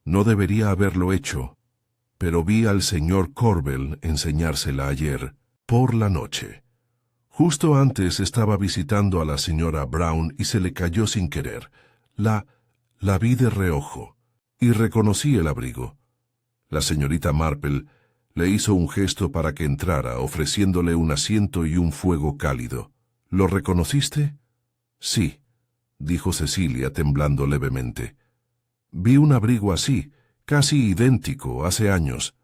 [SPEAKER 1] «No debería haberlo hecho, pero vi al señor Corbell enseñársela ayer, por la noche. Justo antes estaba visitando a la señora Brown y se le cayó sin querer. La vi de reojo, y reconocí el abrigo». La señorita Marple le hizo un gesto para que entrara, ofreciéndole un asiento y un fuego cálido. «¿Lo reconociste?» «Sí», dijo Cecilia temblando levemente. «Vi un abrigo así, casi idéntico, hace años».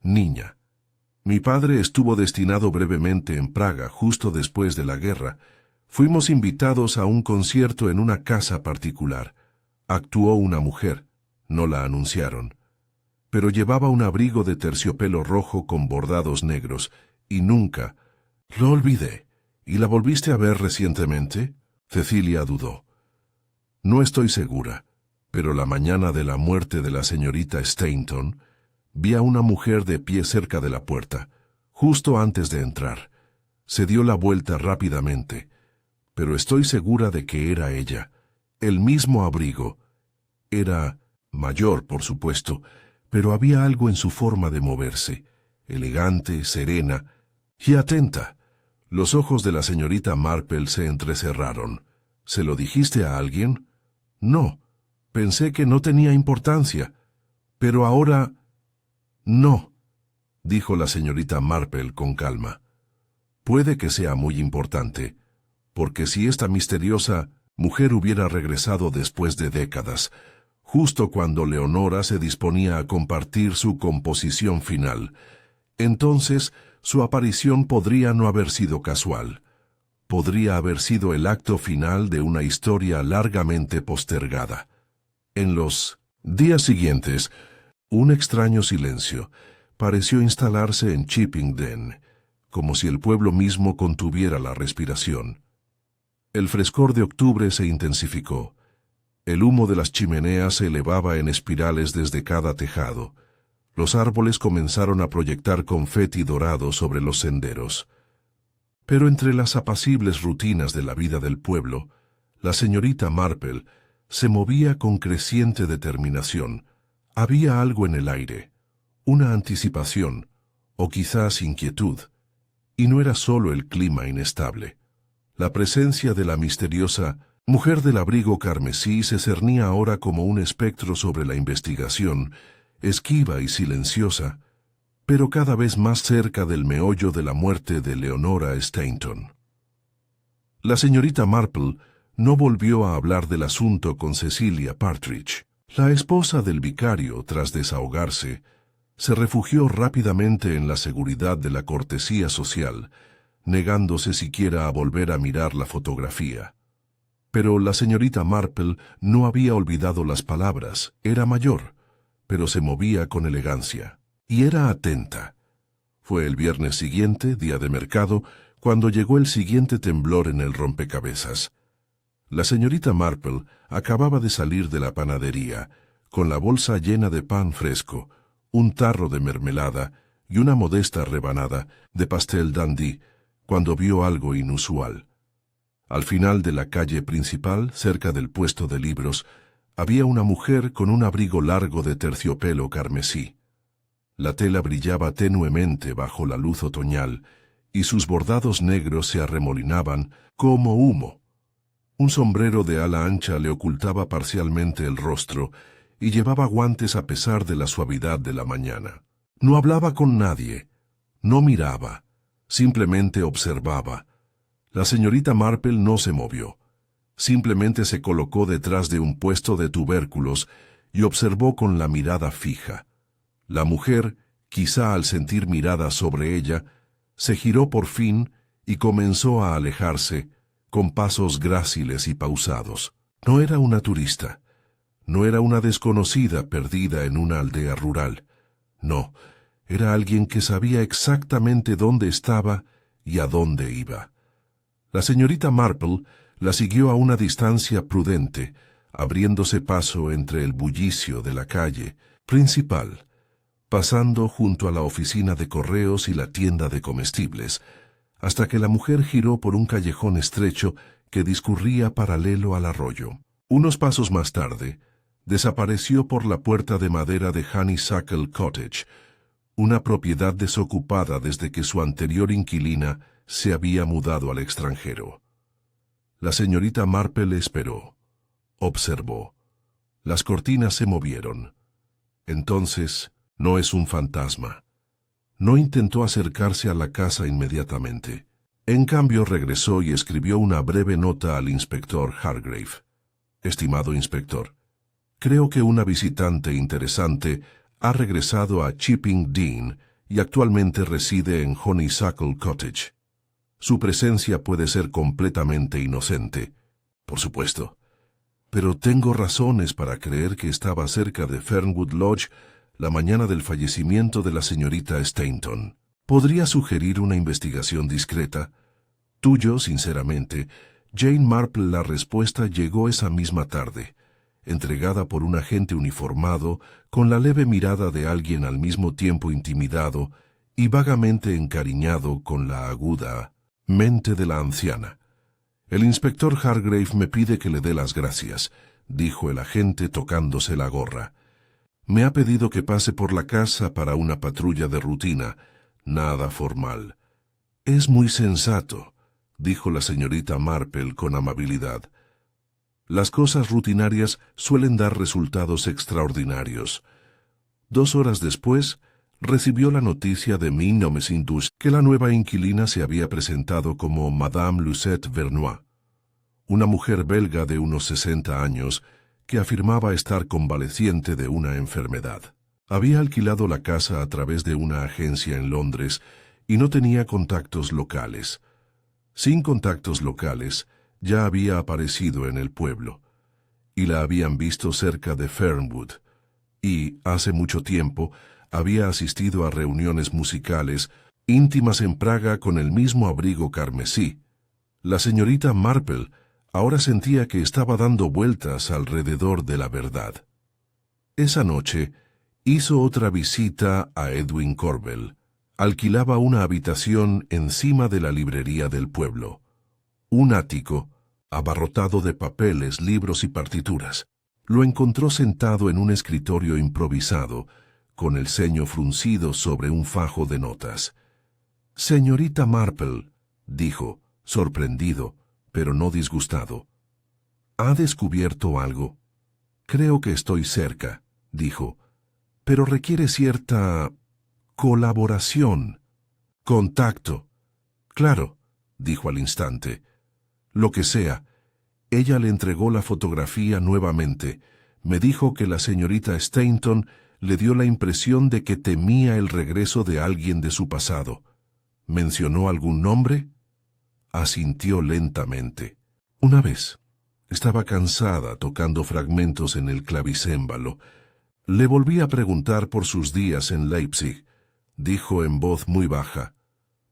[SPEAKER 1] «Niña. Mi padre estuvo destinado brevemente en Praga justo después de la guerra. Fuimos invitados a un concierto en una casa particular. Actuó una mujer, no la anunciaron. Pero llevaba un abrigo de terciopelo rojo con bordados negros, y nunca... Lo olvidé. ¿Y la volviste a ver recientemente?» Cecilia dudó. «No estoy segura, pero la mañana de la muerte de la señorita Stainton, vi a una mujer de pie cerca de la puerta, justo antes de entrar. Se dio la vuelta rápidamente, pero estoy segura de que era ella. El mismo abrigo. Era mayor, por supuesto, pero había algo en su forma de moverse, elegante, serena y atenta». Los ojos de la señorita Marple se entrecerraron. «¿Se lo dijiste a alguien?» «No. Pensé que no tenía importancia». Pero ahora... No, dijo la señorita Marple con calma. Puede que sea muy importante, porque si esta misteriosa mujer hubiera regresado después de décadas, justo cuando Leonora se disponía a compartir su composición final, entonces su aparición podría no haber sido casual. Podría haber sido el acto final de una historia largamente postergada. En los días siguientes, un extraño silencio pareció instalarse en Chippingden, como si el pueblo mismo contuviera la respiración. El frescor de octubre se intensificó. El humo de las chimeneas se elevaba en espirales desde cada tejado. Los árboles comenzaron a proyectar confeti dorado sobre los senderos. Pero entre las apacibles rutinas de la vida del pueblo, la señorita Marple se movía con creciente determinación. Había algo en el aire, una anticipación, o quizás inquietud, y no era solo el clima inestable. La presencia de la misteriosa mujer del abrigo carmesí se cernía ahora como un espectro sobre la investigación, esquiva y silenciosa, pero cada vez más cerca del meollo de la muerte de Leonora Stainton. La señorita Marple no volvió a hablar del asunto con Cecilia Partridge. La esposa del vicario, tras desahogarse, se refugió rápidamente en la seguridad de la cortesía social, negándose siquiera a volver a mirar la fotografía. Pero la señorita Marple no había olvidado las palabras, era mayor, pero se movía con elegancia. Y era atenta. Fue el viernes siguiente, día de mercado, cuando llegó el siguiente temblor en el rompecabezas. La señorita Marple acababa de salir de la panadería, con la bolsa llena de pan fresco, un tarro de mermelada y una modesta rebanada de pastel dandy, cuando vio algo inusual. Al final de la calle principal, cerca del puesto de libros, había una mujer con un abrigo largo de terciopelo carmesí. La tela brillaba tenuemente bajo la luz otoñal, y sus bordados negros se arremolinaban como humo. Un sombrero de ala ancha le ocultaba parcialmente el rostro, y llevaba guantes a pesar de la suavidad de la mañana. No hablaba con nadie, no miraba, simplemente observaba. La señorita Marple no se movió. Simplemente se colocó detrás de un puesto de tubérculos y observó con la mirada fija. La mujer, quizá al sentir mirada sobre ella, se giró por fin y comenzó a alejarse, con pasos gráciles y pausados. No era una turista, no era una desconocida perdida en una aldea rural. No, era alguien que sabía exactamente dónde estaba y a dónde iba. La señorita Marple la siguió a una distancia prudente, abriéndose paso entre el bullicio de la calle principal, pasando junto a la oficina de correos y la tienda de comestibles, hasta que la mujer giró por un callejón estrecho que discurría paralelo al arroyo. Unos pasos más tarde, desapareció por la puerta de madera de Honeysuckle Cottage, una propiedad desocupada desde que su anterior inquilina se había mudado al extranjero. La señorita Marple esperó, observó. Las cortinas se movieron. Entonces, no es un fantasma. No intentó acercarse a la casa inmediatamente. En cambio, regresó y escribió una breve nota al inspector Hargrave. Estimado inspector, creo que una visitante interesante ha regresado a Chippingden y actualmente reside en Honeysuckle Cottage. Su presencia puede ser completamente inocente, por supuesto, pero tengo razones para creer que estaba cerca de Fernwood Lodge la mañana del fallecimiento de la señorita Stainton. ¿Podría sugerir una investigación discreta? Tuyo, sinceramente, Jane Marple. La respuesta llegó esa misma tarde, entregada por un agente uniformado, con la leve mirada de alguien al mismo tiempo intimidado y vagamente encariñado con la aguda mente de la anciana. El inspector Hargrave me pide que le dé las gracias, dijo el agente tocándose la gorra. Me ha pedido que pase por la casa para una patrulla de rutina, nada formal. Es muy sensato, dijo la señorita Marple con amabilidad. Las cosas rutinarias suelen dar resultados extraordinarios. 2 horas después, recibió la noticia de Minomes Indus que la nueva inquilina se había presentado como Madame Lucette Vernois, una mujer belga de unos 60 años que afirmaba estar convaleciente de una enfermedad. Había alquilado la casa a través de una agencia en Londres y no tenía contactos locales. Sin contactos locales, ya había aparecido en el pueblo, y la habían visto cerca de Fernwood, y, hace mucho tiempo, había asistido a reuniones musicales íntimas en Praga con el mismo abrigo carmesí. La señorita Marple ahora sentía que estaba dando vueltas alrededor de la verdad. Esa noche hizo otra visita a Edwin Corbell. Alquilaba una habitación encima de la librería del pueblo. Un ático, abarrotado de papeles, libros y partituras. Lo encontró sentado en un escritorio improvisado, con el ceño fruncido sobre un fajo de notas. «Señorita Marple», dijo, sorprendido, pero no disgustado. «¿Ha descubierto algo?» «Creo que estoy cerca», dijo, «pero requiere cierta colaboración». «Contacto». «Claro», dijo al instante. «Lo que sea». Ella le entregó la fotografía nuevamente. Me dijo que la señorita Stainton le dio la impresión de que temía el regreso de alguien de su pasado. ¿Mencionó algún nombre? Asintió lentamente. Una vez. Estaba cansada tocando fragmentos en el clavicémbalo. Le volví a preguntar por sus días en Leipzig. Dijo en voz muy baja.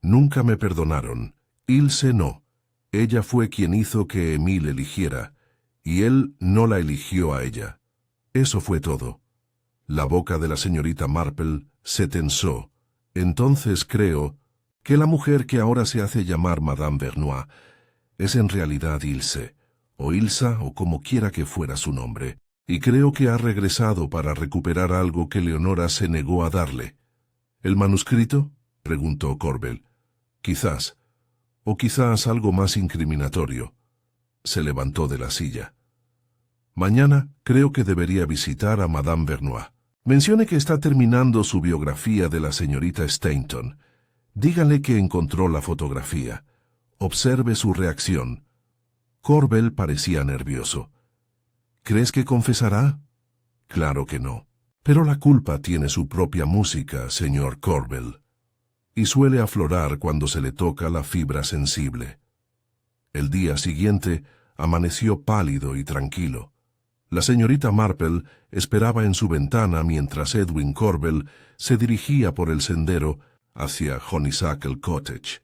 [SPEAKER 1] Nunca me perdonaron. Ilse no. Ella fue quien hizo que Emil eligiera, y él no la eligió a ella. Eso fue todo. La boca de la señorita Marple se tensó. Entonces creo que la mujer que ahora se hace llamar Madame Vernois es en realidad Ilse, o Ilsa, o como quiera que fuera su nombre, y creo que ha regresado para recuperar algo que Leonora se negó a darle. ¿El manuscrito?, preguntó Corbell. Quizás. O quizás algo más incriminatorio. Se levantó de la silla. Mañana creo que debería visitar a Madame Vernois. Mencione que está terminando su biografía de la señorita Stainton. Dígale que encontró la fotografía. Observe su reacción. Corbell parecía nervioso. ¿Crees que confesará? Claro que no. Pero la culpa tiene su propia música, señor Corbell, y suele aflorar cuando se le toca la fibra sensible. El día siguiente amaneció pálido y tranquilo. La señorita Marple esperaba en su ventana mientras Edwin Corbell se dirigía por el sendero hacia Honeysuckle Cottage.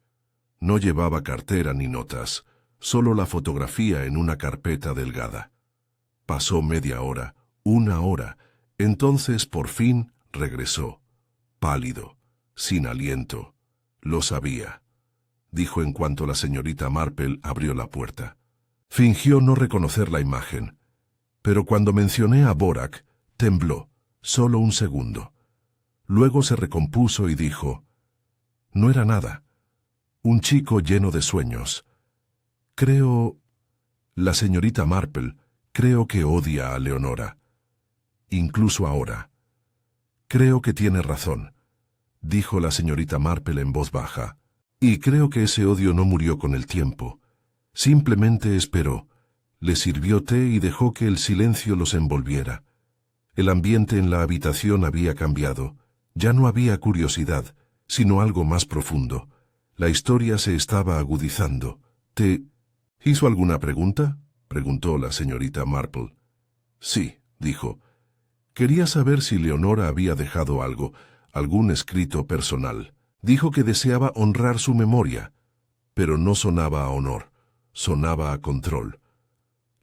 [SPEAKER 1] No llevaba cartera ni notas, solo la fotografía en una carpeta delgada. Pasó media hora, 1 hora, entonces por fin regresó, pálido, sin aliento. Lo sabía, dijo en cuanto la señorita Marple abrió la puerta. Fingió no reconocer la imagen, pero cuando mencioné a Borac, tembló, solo un segundo. Luego se recompuso y dijo, no era nada, un chico lleno de sueños. Creo... La señorita Marple, creo que odia a Leonora. Incluso ahora. Creo que tiene razón, dijo la señorita Marple en voz baja, y creo que ese odio no murió con el tiempo. Simplemente esperó, le sirvió té y dejó que el silencio los envolviera. El ambiente en la habitación había cambiado. Ya no había curiosidad, sino algo más profundo. La historia se estaba agudizando. ¿Te hizo alguna pregunta?, preguntó la señorita Marple. Sí, dijo. Quería saber si Leonora había dejado algo, algún escrito personal. Dijo que deseaba honrar su memoria, pero no sonaba a honor, sonaba a control.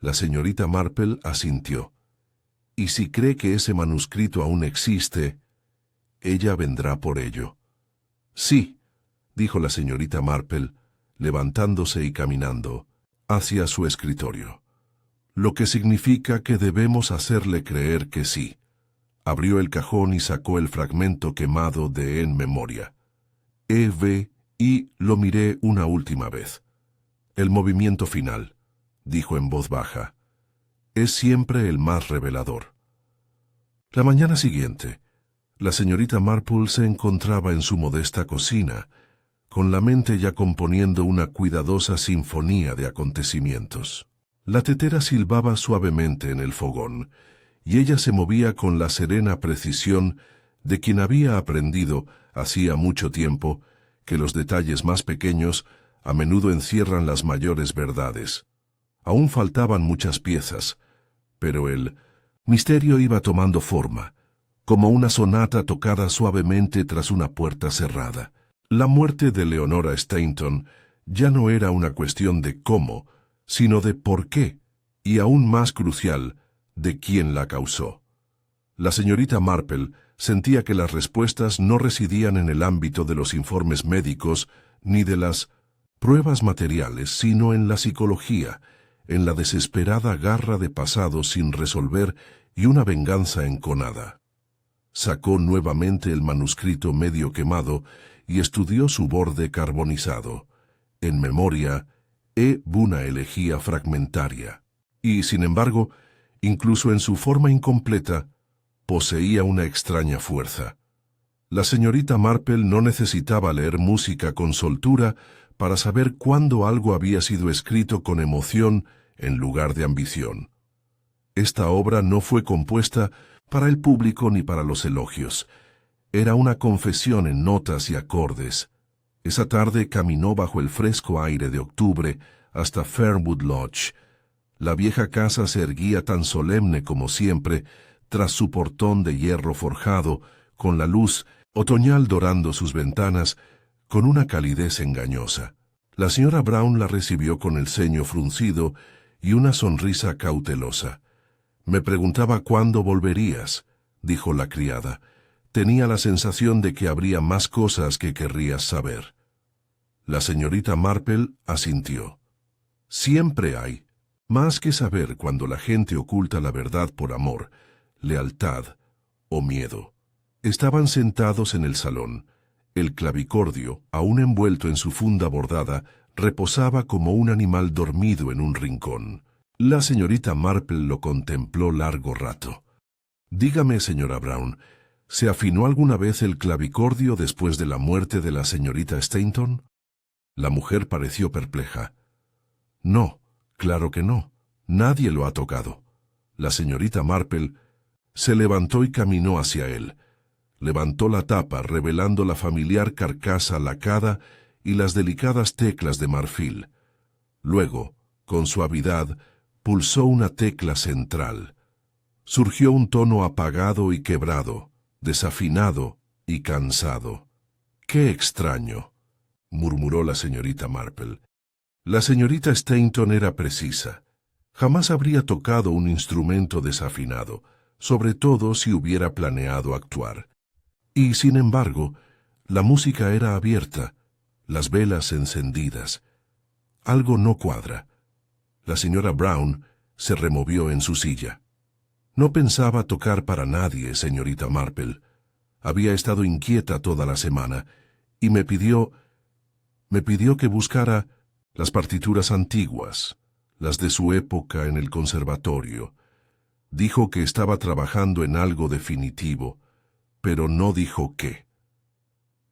[SPEAKER 1] La señorita Marple asintió. Y si cree que ese manuscrito aún existe, ella vendrá por ello. Sí, dijo la señorita Marple, levantándose y caminando hacia su escritorio. Lo que significa que debemos hacerle creer que sí. Abrió el cajón y sacó el fragmento quemado de En Memoria. Y lo miré una última vez. El movimiento final, dijo en voz baja, es siempre el más revelador. La mañana siguiente, La señorita Marple se encontraba en su modesta cocina, con la mente ya componiendo una cuidadosa sinfonía de acontecimientos. La tetera silbaba suavemente en el fogón, y ella se movía con la serena precisión de quien había aprendido, hacía mucho tiempo, que los detalles más pequeños a menudo encierran las mayores verdades. Aún faltaban muchas piezas, pero el misterio iba tomando forma, como una sonata tocada suavemente tras una puerta cerrada. La muerte de Leonora Stainton ya no era una cuestión de cómo, sino de por qué, y aún más crucial, de quién la causó. La señorita Marple sentía que las respuestas no residían en el ámbito de los informes médicos ni de las pruebas materiales, sino en la psicología, en la desesperada garra de pasados sin resolver y una venganza enconada. Sacó nuevamente el manuscrito medio quemado y estudió su borde carbonizado. En memoria, una elegía fragmentaria. Y, sin embargo, incluso en su forma incompleta, poseía una extraña fuerza. La señorita Marple no necesitaba leer música con soltura para saber cuándo algo había sido escrito con emoción en lugar de ambición. Esta obra no fue compuesta para el público ni para los elogios. Era una confesión en notas y acordes. Esa tarde caminó bajo el fresco aire de octubre hasta Fernwood Lodge. La vieja casa se erguía tan solemne como siempre, tras su portón de hierro forjado, con la luz otoñal dorando sus ventanas, con una calidez engañosa. La señora Brown la recibió con el ceño fruncido y una sonrisa cautelosa. «Me preguntaba cuándo volverías», dijo la criada. «Tenía la sensación de que habría más cosas que querrías saber». La señorita Marple asintió. «Siempre hay. Más que saber cuando la gente oculta la verdad por amor, lealtad o miedo». Estaban sentados en el salón. El clavicordio, aún envuelto en su funda bordada, reposaba como un animal dormido en un rincón. La señorita Marple lo contempló largo rato. «Dígame, señora Brown, ¿se afinó alguna vez el clavicordio después de la muerte de la señorita Stainton?» La mujer pareció perpleja. «No, claro que no. Nadie lo ha tocado». La señorita Marple se levantó y caminó hacia él. Levantó la tapa, revelando la familiar carcasa lacada y las delicadas teclas de marfil. Luego, con suavidad, pulsó una tecla central. Surgió un tono apagado y quebrado, desafinado y cansado. «¡Qué extraño!», murmuró la señorita Marple. La señorita Stainton era precisa. Jamás habría tocado un instrumento desafinado, sobre todo si hubiera planeado actuar. Y, sin embargo, la música era abierta, las velas encendidas. Algo no cuadra. La señora Brown se removió en su silla. «No pensaba tocar para nadie, señorita Marple. Había estado inquieta toda la semana y me pidió que buscara las partituras antiguas, las de su época en el conservatorio. Dijo que estaba trabajando en algo definitivo, pero no dijo qué».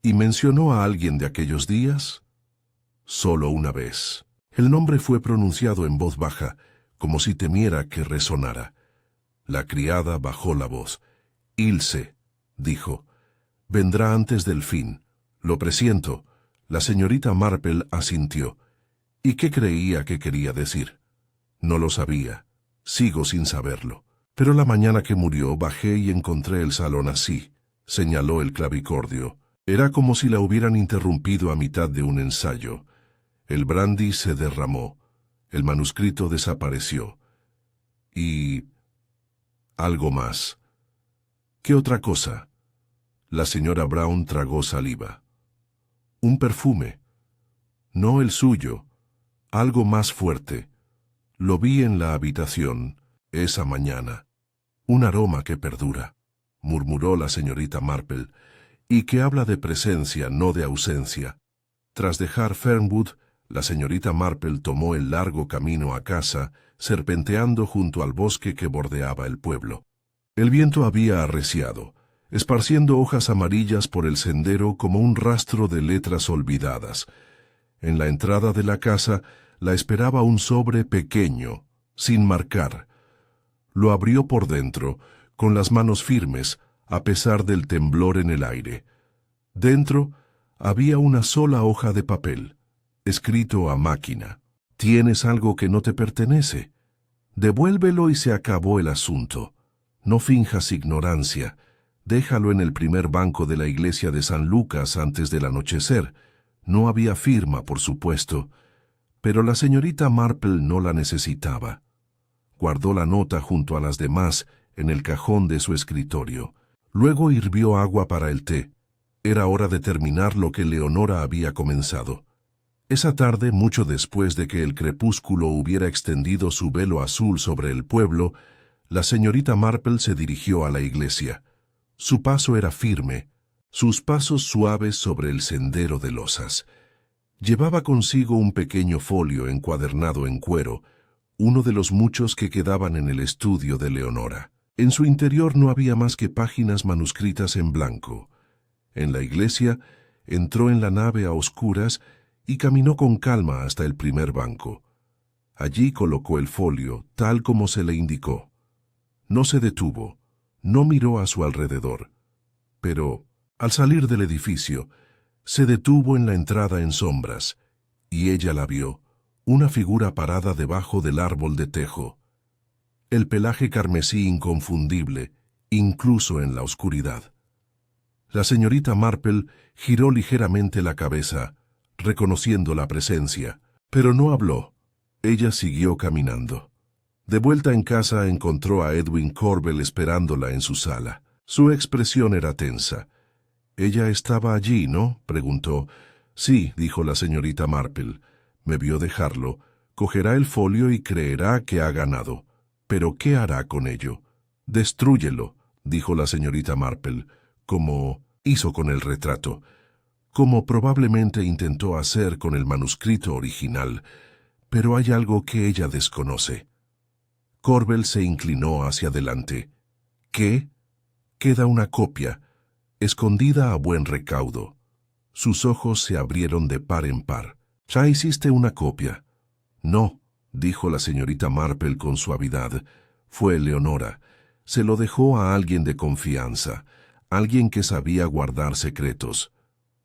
[SPEAKER 1] «¿Y mencionó a alguien de aquellos días?» «Solo una vez». El nombre fue pronunciado en voz baja, como si temiera que resonara. La criada bajó la voz. «Ilse», dijo, «vendrá antes del fin. Lo presiento». La señorita Marple asintió. «¿Y qué creía que quería decir?» «No lo sabía. Sigo sin saberlo. Pero la mañana que murió bajé y encontré el salón así», señaló el clavicordio. Era como si la hubieran interrumpido a mitad de un ensayo. El brandy se derramó. El manuscrito desapareció. Y... algo más. «¿Qué otra cosa?» La señora Brown tragó saliva. «Un perfume. No el suyo. Algo más fuerte. Lo vi en la habitación, esa mañana. Un aroma que perdura», murmuró la señorita Marple, «y que habla de presencia, no de ausencia». Tras dejar Fernwood, la señorita Marple tomó el largo camino a casa, serpenteando junto al bosque que bordeaba el pueblo. El viento había arreciado. esparciendo hojas amarillas por el sendero como un rastro de letras olvidadas. En la entrada de la casa la esperaba un sobre pequeño, sin marcar. Lo abrió por dentro, con las manos firmes, a pesar del temblor en el aire. Dentro había una sola hoja de papel, escrito a máquina. «Tienes algo que no te pertenece. Devuélvelo y se acabó el asunto. No finjas ignorancia. Déjalo en el primer banco de la iglesia de San Lucas antes del anochecer». No había firma, por supuesto, pero la señorita Marple no la necesitaba. Guardó la nota junto a las demás en el cajón de su escritorio. Luego hirvió agua para el té. Era hora de terminar lo que Leonora había comenzado. Esa tarde, mucho después de que el crepúsculo hubiera extendido su velo azul sobre el pueblo, la señorita Marple se dirigió a la iglesia. Su paso era firme, sus pasos suaves sobre el sendero de losas. Llevaba consigo un pequeño folio encuadernado en cuero, uno de los muchos que quedaban en el estudio de Leonora. En su interior no había más que páginas manuscritas en blanco. En la iglesia, entró en la nave a oscuras y caminó con calma hasta el primer banco. Allí colocó el folio, tal como se le indicó. No se detuvo, no miró a su alrededor. Pero, al salir del edificio, se detuvo en la entrada en sombras, y ella la vio, una figura parada debajo del árbol de tejo. El pelaje carmesí inconfundible, incluso en la oscuridad. La señorita Marple giró ligeramente la cabeza, reconociendo la presencia, pero no habló. Ella siguió caminando. De vuelta en casa encontró a Edwin Corbel esperándola en su sala. Su expresión era tensa. «¿Ella estaba allí, no?», preguntó. «Sí», dijo la señorita Marple. «Me vio dejarlo. Cogerá el folio y creerá que ha ganado. ¿Pero qué hará con ello?». «Destrúyelo», dijo la señorita Marple, como hizo con el retrato, como probablemente intentó hacer con el manuscrito original, pero hay algo que ella desconoce. Corbel se inclinó hacia adelante. «¿Qué?». «Queda una copia, escondida a buen recaudo». Sus ojos se abrieron de par en par. «¿Ya hiciste una copia?». «No», dijo la señorita Marple con suavidad. «Fue Leonora. Se lo dejó a alguien de confianza, alguien que sabía guardar secretos».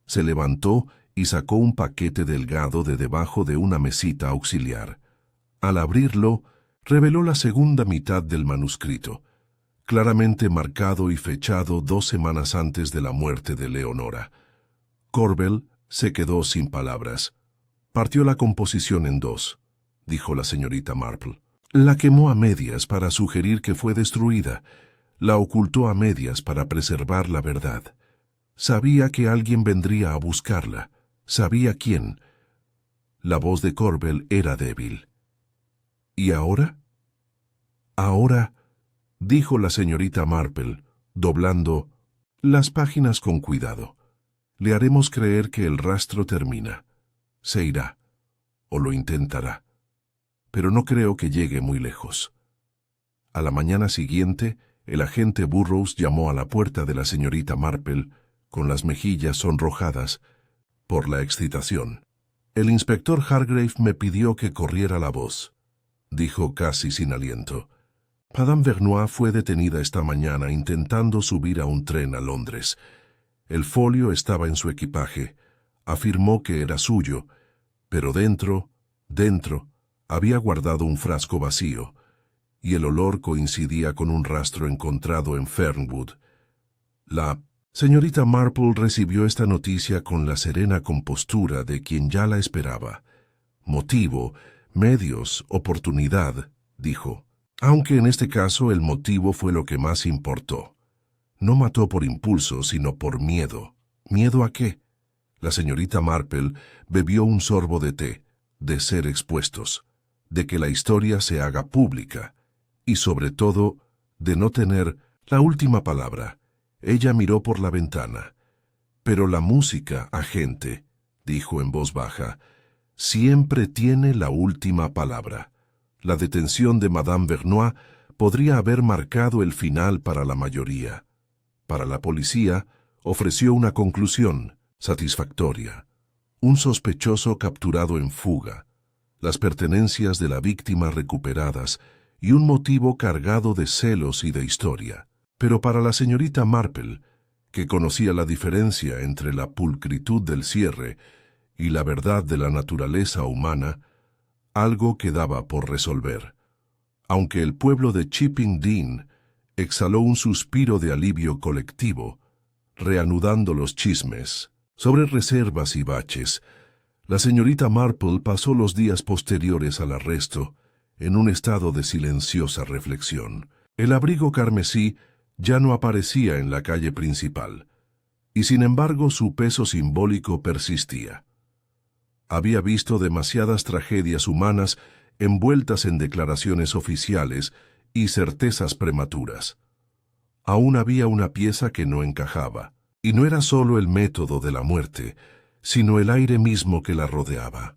[SPEAKER 1] Se levantó y sacó un paquete delgado de debajo de una mesita auxiliar. Al abrirlo, reveló la segunda mitad del manuscrito, claramente marcado y fechado 2 semanas antes de la muerte de Leonora. Corbel se quedó sin palabras. «Partió la composición en 2», dijo la señorita Marple. «La quemó a medias para sugerir que fue destruida. La ocultó a medias para preservar la verdad. Sabía que alguien vendría a buscarla. Sabía quién». La voz de Corbel era débil. «¿Y ahora?». «Ahora», dijo la señorita Marple, doblando las páginas con cuidado. «Le haremos creer que el rastro termina. Se irá, o lo intentará, pero no creo que llegue muy lejos». A la mañana siguiente, el agente Burroughs llamó a la puerta de la señorita Marple, con las mejillas sonrojadas por la excitación. «El inspector Hargrave me pidió que corriera la voz», dijo casi sin aliento. «Madame Vernois fue detenida esta mañana intentando subir a un tren a Londres. El folio estaba en su equipaje. Afirmó que era suyo, pero dentro, había guardado un frasco vacío, y el olor coincidía con un rastro encontrado en Fernwood». La señorita Marple recibió esta noticia con la serena compostura de quien ya la esperaba. «Motivo, medios, oportunidad», dijo. Aunque en este caso el motivo fue lo que más importó. No mató por impulso, sino por miedo. ¿Miedo a qué? La señorita Marple bebió un sorbo de té, de ser expuestos, de que la historia se haga pública, y sobre todo, de no tener la última palabra. Ella miró por la ventana. «Pero la música, agente», dijo en voz baja, «siempre tiene la última palabra. La detención de Madame Vernois podría haber marcado el final para la mayoría. Para la policía, ofreció una conclusión satisfactoria. Un sospechoso capturado en fuga, las pertenencias de la víctima recuperadas y un motivo cargado de celos y de historia. Pero para la señorita Marple, que conocía la diferencia entre la pulcritud del cierre y la verdad de la naturaleza humana, algo quedaba por resolver. Aunque el pueblo de Chipping Dean exhaló un suspiro de alivio colectivo, reanudando los chismes sobre reservas y baches, la señorita Marple pasó los días posteriores al arresto en un estado de silenciosa reflexión. El abrigo carmesí ya no aparecía en la calle principal, y sin embargo su peso simbólico persistía. Había visto demasiadas tragedias humanas envueltas en declaraciones oficiales y certezas prematuras. Aún había una pieza que no encajaba, y no era solo el método de la muerte, sino el aire mismo que la rodeaba.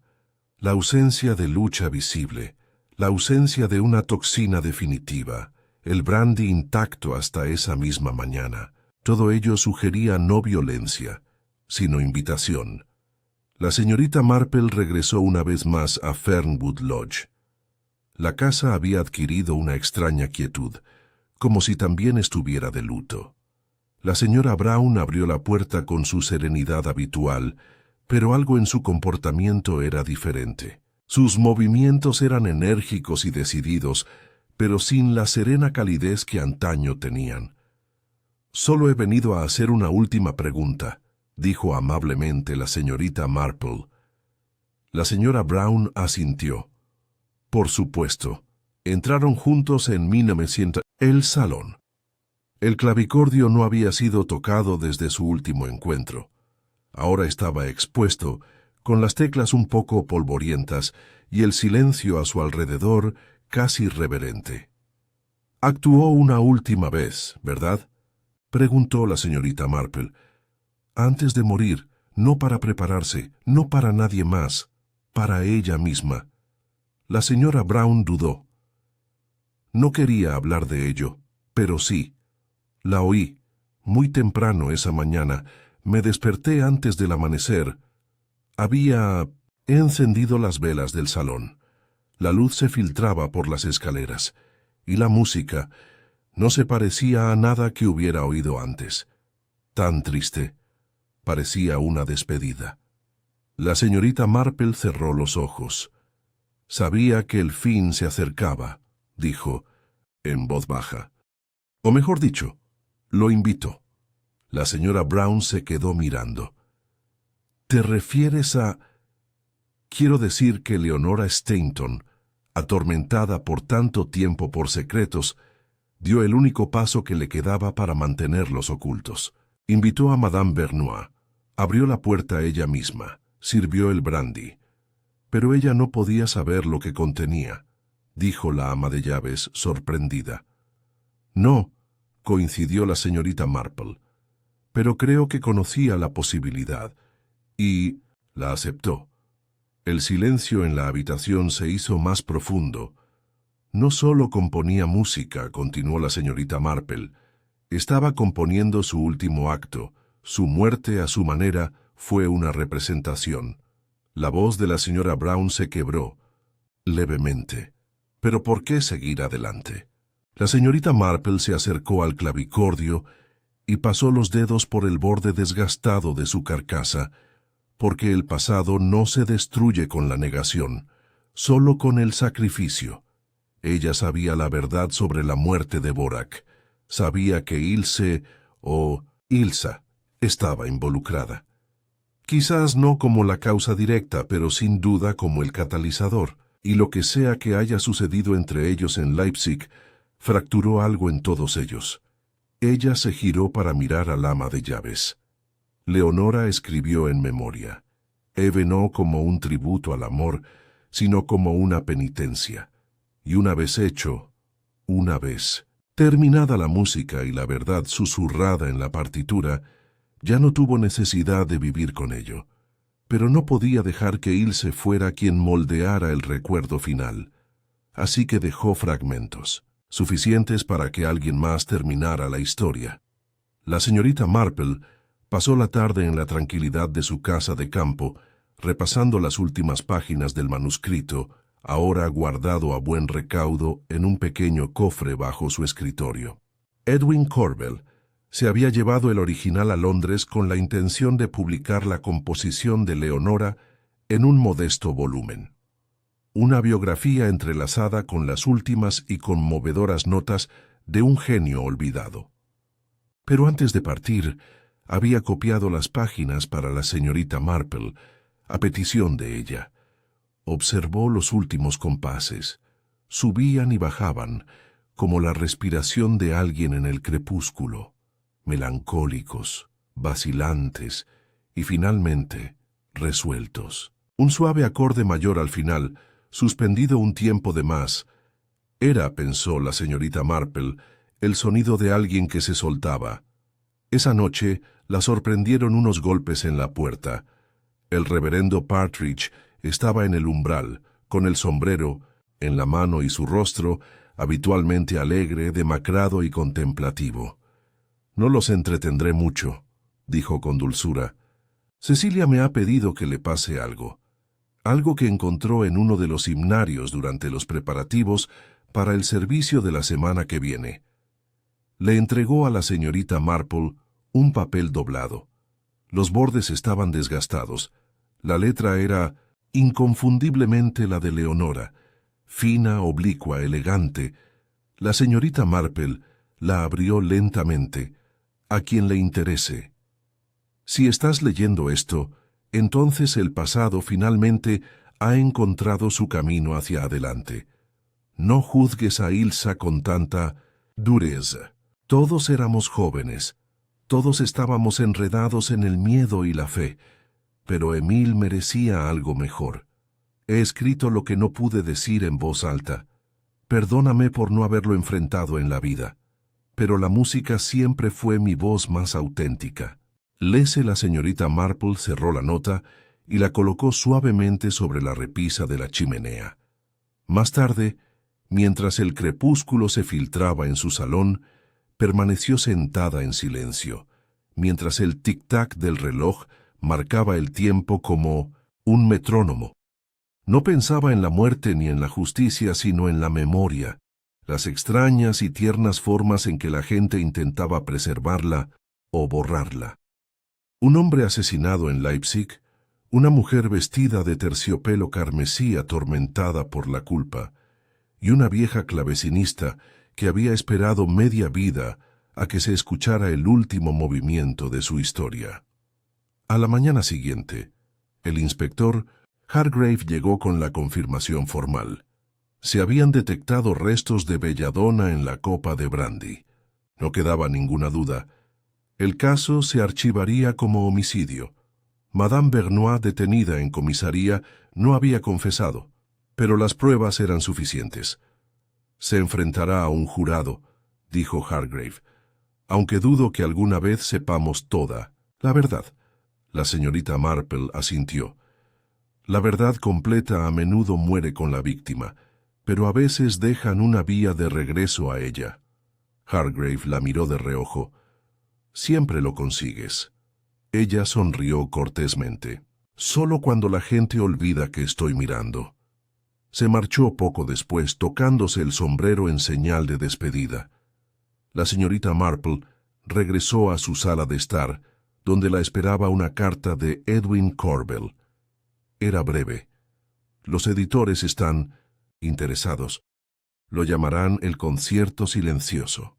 [SPEAKER 1] La ausencia de lucha visible, la ausencia de una toxina definitiva, el brandy intacto hasta esa misma mañana. Todo ello sugería no violencia, sino invitación. La señorita Marple regresó una vez más a Fernwood Lodge. La casa había adquirido una extraña quietud, como si también estuviera de luto. La señora Brown abrió la puerta con su serenidad habitual, pero algo en su comportamiento era diferente. Sus movimientos eran enérgicos y decididos, pero sin la serena calidez que antaño tenían. «Solo he venido a hacer una última pregunta», dijo amablemente la señorita Marple. La señora Brown asintió. Por supuesto. Entraron juntos en 1900. El salón. El clavicordio no había sido tocado desde su último encuentro. Ahora estaba expuesto, con las teclas un poco polvorientas y el silencio a su alrededor casi reverente. «Actuó una última vez, ¿verdad?», preguntó la señorita Marple. «Antes de morir, no para prepararse, no para nadie más, para ella misma». La señora Brown dudó. No quería hablar de ello, pero sí. La oí. Muy temprano esa mañana. Me desperté antes del amanecer. He encendido las velas del salón. La luz se filtraba por las escaleras. Y la música no se parecía a nada que hubiera oído antes. Tan triste. Parecía una despedida. La señorita Marple cerró los ojos. Sabía que el fin se acercaba, dijo, en voz baja. O mejor dicho, lo invitó. La señora Brown se quedó mirando. ¿Te refieres a...? Quiero decir que Leonora Stainton, atormentada por tanto tiempo por secretos, dio el único paso que le quedaba para mantenerlos ocultos. Invitó a Madame Vernois, abrió la puerta ella misma, sirvió el brandy. Pero ella no podía saber lo que contenía, dijo la ama de llaves, sorprendida. No, coincidió la señorita Marple, pero creo que conocía la posibilidad, y la aceptó. El silencio en la habitación se hizo más profundo. No solo componía música, continuó la señorita Marple, estaba componiendo su último acto. Su muerte a su manera fue una representación. La voz de la señora Brown se quebró, levemente. ¿Pero por qué seguir adelante? La señorita Marple se acercó al clavicordio y pasó los dedos por el borde desgastado de su carcasa, porque el pasado no se destruye con la negación, solo con el sacrificio. Ella sabía la verdad sobre la muerte de Borak, sabía que Ilse o Ilsa estaba involucrada. Quizás no como la causa directa, pero sin duda como el catalizador, y lo que sea que haya sucedido entre ellos en Leipzig, fracturó algo en todos ellos. Ella se giró para mirar al ama de llaves. Leonora escribió en memoria. Eve no como un tributo al amor, sino como una penitencia. Y una vez hecho, una vez, terminada la música y la verdad susurrada en la partitura, ya no tuvo necesidad de vivir con ello, pero no podía dejar que Ilse fuera quien moldeara el recuerdo final. Así que dejó fragmentos, suficientes para que alguien más terminara la historia. La señorita Marple pasó la tarde en la tranquilidad de su casa de campo, repasando las últimas páginas del manuscrito, ahora guardado a buen recaudo en un pequeño cofre bajo su escritorio. Edwin Corbell se había llevado el original a Londres con la intención de publicar la composición de Leonora en un modesto volumen. Una biografía entrelazada con las últimas y conmovedoras notas de un genio olvidado. Pero antes de partir, había copiado las páginas para la señorita Marple, a petición de ella. Observó los últimos compases. Subían y bajaban, como la respiración de alguien en el crepúsculo, melancólicos, vacilantes y finalmente resueltos. Un suave acorde mayor al final, suspendido un tiempo de más, era, pensó la señorita Marple, el sonido de alguien que se soltaba. Esa noche la sorprendieron unos golpes en la puerta. El reverendo Partridge estaba en el umbral, con el sombrero en la mano y su rostro, habitualmente alegre, demacrado y contemplativo. «No los entretendré mucho», dijo con dulzura. «Cecilia me ha pedido que le pase algo que encontró en uno de los himnarios durante los preparativos para el servicio de la semana que viene». Le entregó a la señorita Marple un papel doblado. Los bordes estaban desgastados. La letra era inconfundiblemente la de Leonora, fina, oblicua, elegante. La señorita Marple la abrió lentamente. «A quien le interese. Si estás leyendo esto, entonces el pasado finalmente ha encontrado su camino hacia adelante. No juzgues a Ilsa con tanta dureza. Todos éramos jóvenes, todos estábamos enredados en el miedo y la fe, pero Emil merecía algo mejor. He escrito lo que no pude decir en voz alta. Perdóname por no haberlo enfrentado en la vida, pero la música siempre fue mi voz más auténtica». Lese la señorita Marple cerró la nota y la colocó suavemente sobre la repisa de la chimenea. Más tarde, mientras el crepúsculo se filtraba en su salón, permaneció sentada en silencio, mientras el tic-tac del reloj marcaba el tiempo como un metrónomo. No pensaba en la muerte ni en la justicia, sino en la memoria, las extrañas y tiernas formas en que la gente intentaba preservarla o borrarla. Un hombre asesinado en Leipzig, una mujer vestida de terciopelo carmesí atormentada por la culpa, y una vieja clavecinista que había esperado media vida a que se escuchara el último movimiento de su historia. A la mañana siguiente, el inspector Hargrave llegó con la confirmación formal. Se habían detectado restos de belladona en la copa de brandy. No quedaba ninguna duda. El caso se archivaría como homicidio. Madame Vernois, detenida en comisaría, no había confesado, pero las pruebas eran suficientes. «Se enfrentará a un jurado», dijo Hargrave, «aunque dudo que alguna vez sepamos toda la verdad». La señorita Marple asintió. «La verdad completa a menudo muere con la víctima, pero a veces dejan una vía de regreso a ella». Hargrave la miró de reojo. «Siempre lo consigues». Ella sonrió cortésmente. «Solo cuando la gente olvida que estoy mirando». Se marchó poco después, tocándose el sombrero en señal de despedida. La señorita Marple regresó a su sala de estar, donde la esperaba una carta de Edwin Corbell. Era breve. «Los editores están interesados. Lo llamarán El concierto silencioso,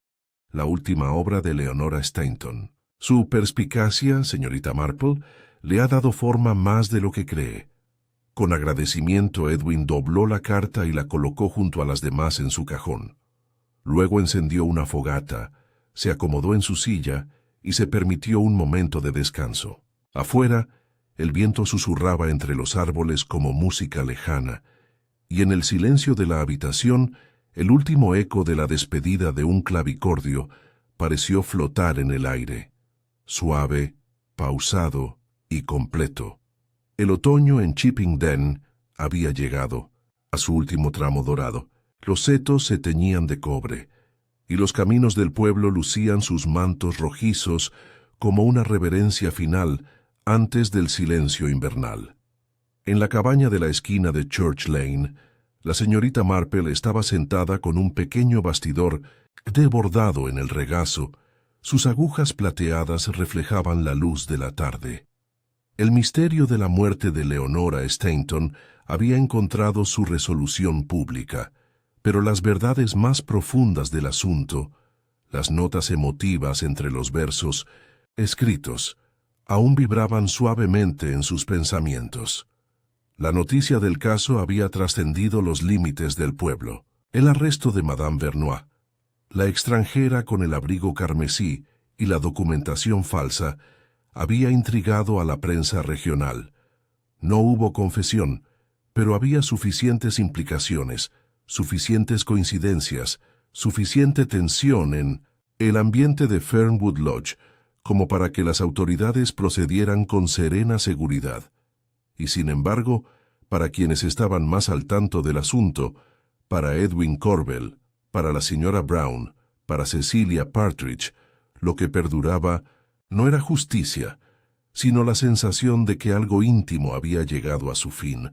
[SPEAKER 1] la última obra de Leonora Stainton. Su perspicacia, señorita Marple, le ha dado forma más de lo que cree». Con agradecimiento, Edwin dobló la carta y la colocó junto a las demás en su cajón. Luego encendió una fogata, se acomodó en su silla y se permitió un momento de descanso. Afuera, el viento susurraba entre los árboles como música lejana, y en el silencio de la habitación, el último eco de la despedida de un clavicordio pareció flotar en el aire, suave, pausado y completo. El otoño en Chippingden había llegado, a su último tramo dorado. Los setos se teñían de cobre. y los caminos del pueblo lucían sus mantos rojizos como una reverencia final antes del silencio invernal. En la cabaña de la esquina de Church Lane, la señorita Marple estaba sentada con un pequeño bastidor de bordado en el regazo. Sus agujas plateadas reflejaban la luz de la tarde. El misterio de la muerte de Leonora Stainton había encontrado su resolución pública, pero las verdades más profundas del asunto, las notas emotivas entre los versos escritos, aún vibraban suavemente en sus pensamientos. La noticia del caso había trascendido los límites del pueblo. El arresto de Madame Vernois, la extranjera con el abrigo carmesí y la documentación falsa, había intrigado a la prensa regional. No hubo confesión, pero había suficientes implicaciones, suficientes coincidencias, suficiente tensión en el ambiente de Fernwood Lodge como para que las autoridades procedieran con serena seguridad. Y sin embargo, para quienes estaban más al tanto del asunto, para Edwin Corbell, para la señora Brown, para Cecilia Partridge, lo que perduraba no era justicia, sino la sensación de que algo íntimo había llegado a su fin.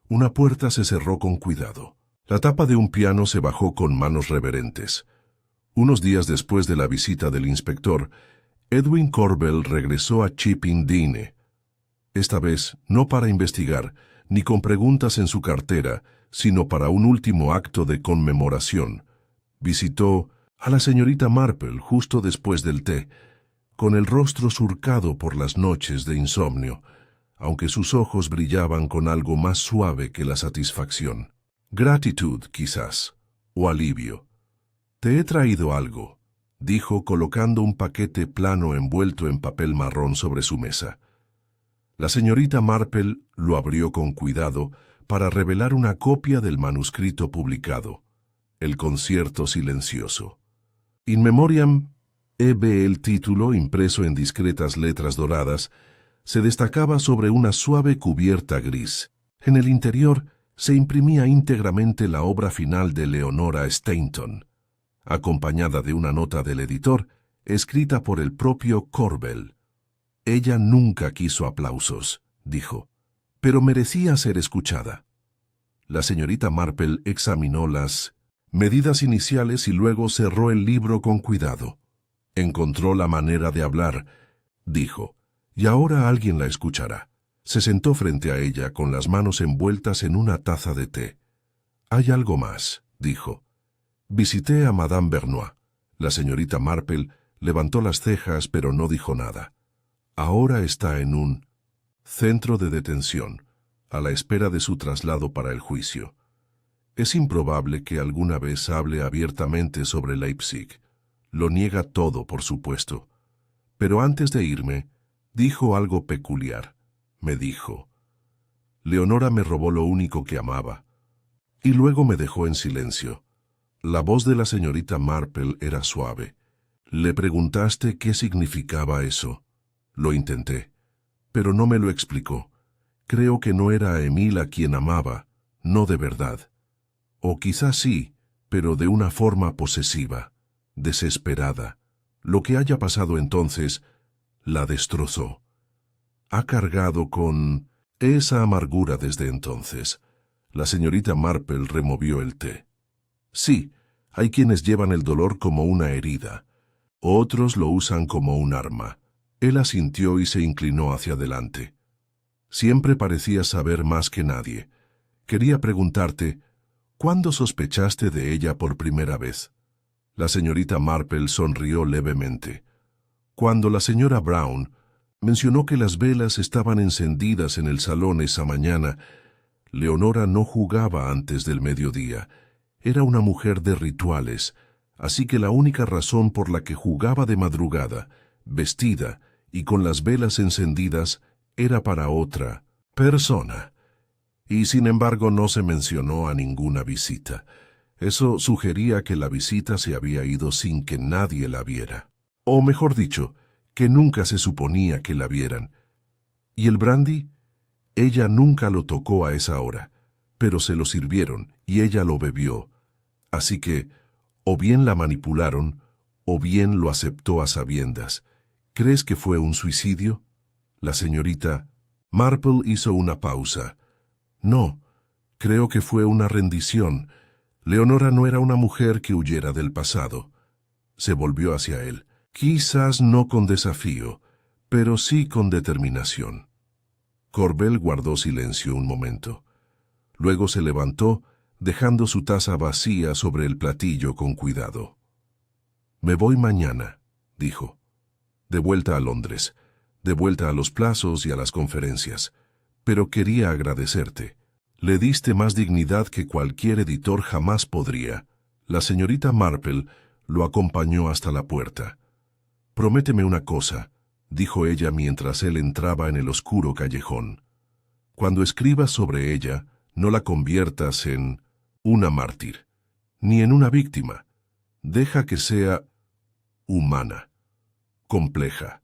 [SPEAKER 1] Una puerta se cerró con cuidado. La tapa de un piano se bajó con manos reverentes. Unos días después de la visita del inspector, Edwin Corbell regresó a Chipping Deane. Esta vez no para investigar, ni con preguntas en su cartera, sino para un último acto de conmemoración. Visitó a la señorita Marple justo después del té, con el rostro surcado por las noches de insomnio, aunque sus ojos brillaban con algo más suave que la satisfacción. Gratitud, quizás, o alivio. «Te he traído algo», dijo colocando un paquete plano envuelto en papel marrón sobre su mesa. La señorita Marple lo abrió con cuidado para revelar una copia del manuscrito publicado, El concierto silencioso. In Memoriam, el título, impreso en discretas letras doradas, se destacaba sobre una suave cubierta gris. En el interior se imprimía íntegramente la obra final de Leonora Stainton, acompañada de una nota del editor, escrita por el propio Corbell. «Ella nunca quiso aplausos», dijo, «pero merecía ser escuchada». La señorita Marple examinó las medidas iniciales y luego cerró el libro con cuidado. «Encontró la manera de hablar», dijo, «y ahora alguien la escuchará». Se sentó frente a ella con las manos envueltas en una taza de té. «Hay algo más», dijo. «Visité a Madame Vernois». La señorita Marple levantó las cejas pero no dijo nada. «Ahora está en un centro de detención, a la espera de su traslado para el juicio. Es improbable que alguna vez hable abiertamente sobre Leipzig. Lo niega todo, por supuesto. Pero antes de irme, dijo algo peculiar. Me dijo: Leonora me robó lo único que amaba. Y luego me dejó en silencio. La voz de la señorita Marple era suave. Le preguntaste qué significaba eso. Lo intenté, pero no me lo explicó. Creo que no era a Emil a quien amaba, no de verdad. O quizás sí, pero de una forma posesiva, desesperada. Lo que haya pasado entonces la destrozó. Ha cargado con esa amargura desde entonces. La señorita Marple removió el té. Sí, hay quienes llevan el dolor como una herida. Otros lo usan como un arma. Él asintió y se inclinó hacia adelante. Siempre parecías saber más que nadie. Quería preguntarte, ¿cuándo sospechaste de ella por primera vez? La señorita Marple sonrió levemente. Cuando la señora Brown mencionó que las velas estaban encendidas en el salón esa mañana, Leonora no jugaba antes del mediodía. Era una mujer de rituales, así que la única razón por la que jugaba de madrugada, vestida y con las velas encendidas, era para otra persona. Y sin embargo no se mencionó a ninguna visita. Eso sugería que la visita se había ido sin que nadie la viera. O mejor dicho, que nunca se suponía que la vieran. ¿Y el brandy? Ella nunca lo tocó a esa hora, pero se lo sirvieron y ella lo bebió. Así que, O bien la manipularon, o bien lo aceptó a sabiendas. ¿Crees que fue un suicidio? La señorita Marple hizo una pausa. No, creo que fue una rendición. Leonora no era una mujer que huyera del pasado. Se volvió hacia él, quizás no con desafío, pero sí con determinación. Corbel guardó silencio un momento. Luego se levantó, dejando su taza vacía sobre el platillo con cuidado. «Me voy mañana», dijo. «De vuelta a Londres, de vuelta a los plazos y a las conferencias. Pero quería agradecerte. Le diste más dignidad que cualquier editor jamás podría». La señorita Marple lo acompañó hasta la puerta. «Prométeme una cosa», dijo ella mientras él entraba en el oscuro callejón. «Cuando escribas sobre ella, no la conviertas en una mártir, ni en una víctima. Deja que sea humana, compleja».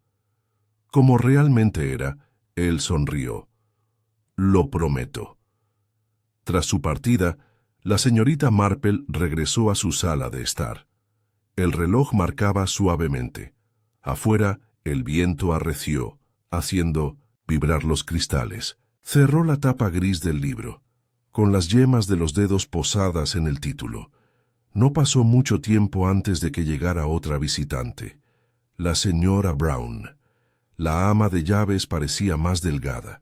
[SPEAKER 1] Como realmente era, él sonrió. «Lo prometo». Tras su partida, la señorita Marple regresó a su sala de estar. El reloj marcaba suavemente. Afuera, el viento arreció, haciendo vibrar los cristales. Cerró la tapa gris del libro, con las yemas de los dedos posadas en el título. No pasó mucho tiempo antes de que llegara otra visitante, la señora Brown. La ama de llaves parecía más delgada,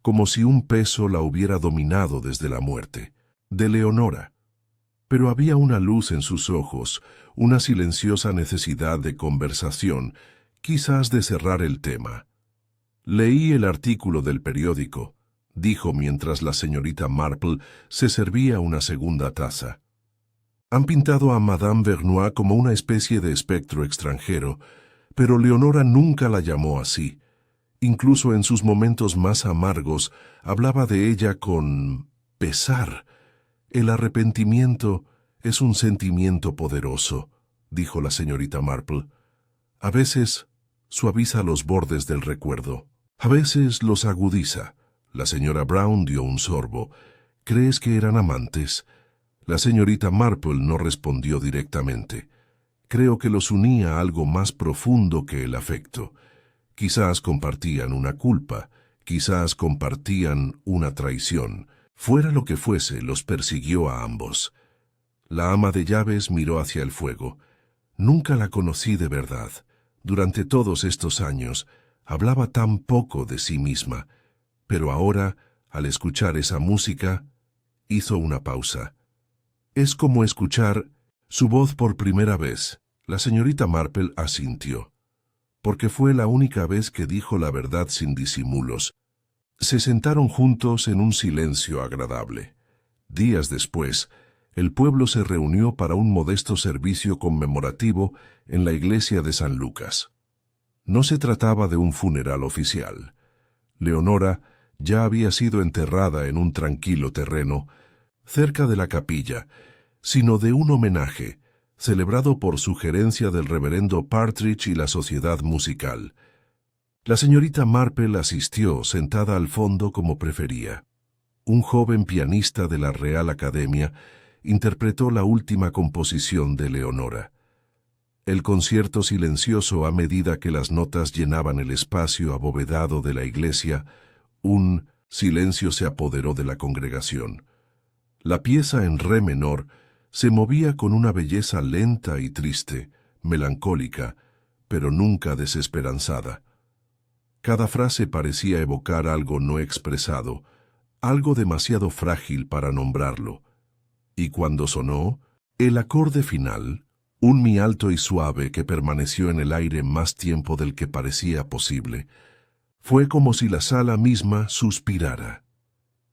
[SPEAKER 1] como si un peso la hubiera dominado desde la muerte, de Leonora. Pero había una luz en sus ojos, una silenciosa necesidad de conversación, quizás de cerrar el tema. «Leí el artículo del periódico», dijo mientras la señorita Marple se servía una segunda taza. «Han pintado a Madame Vernois como una especie de espectro extranjero, pero Leonora nunca la llamó así. Incluso en sus momentos más amargos hablaba de ella con pesar. El arrepentimiento es un sentimiento poderoso», dijo la señorita Marple. «A veces suaviza los bordes del recuerdo, a veces los agudiza». La señora Brown dio un sorbo. «¿Crees que eran amantes?» La señorita Marple no respondió directamente. «Creo que los unía algo más profundo que el afecto. Quizás compartían una culpa, quizás compartían una traición. Fuera lo que fuese, los persiguió a ambos». La ama de llaves miró hacia el fuego. «Nunca la conocí de verdad. Durante todos estos años, hablaba tan poco de sí misma. Pero ahora, al escuchar esa música», hizo una pausa. «Es como escuchar su voz por primera vez». La señorita Marple asintió, porque fue la única vez que dijo la verdad sin disimulos. Se sentaron juntos en un silencio agradable. Días después, el pueblo se reunió para un modesto servicio conmemorativo en la iglesia de San Lucas. No se trataba de un funeral oficial. Leonora ya había sido enterrada en un tranquilo terreno, cerca de la capilla, sino de un homenaje, celebrado por sugerencia del reverendo Partridge y la sociedad musical. La señorita Marple asistió, sentada al fondo como prefería. Un joven pianista de la Real Academia interpretó la última composición de Leonora. El concierto silencioso a medida que las notas llenaban el espacio abovedado de la iglesia, un silencio se apoderó de la congregación. La pieza en re menor se movía con una belleza lenta y triste, melancólica, pero nunca desesperanzada. Cada frase parecía evocar algo no expresado, algo demasiado frágil para nombrarlo. Y cuando sonó, el acorde final, un mi alto y suave que permaneció en el aire más tiempo del que parecía posible, fue como si la sala misma suspirara.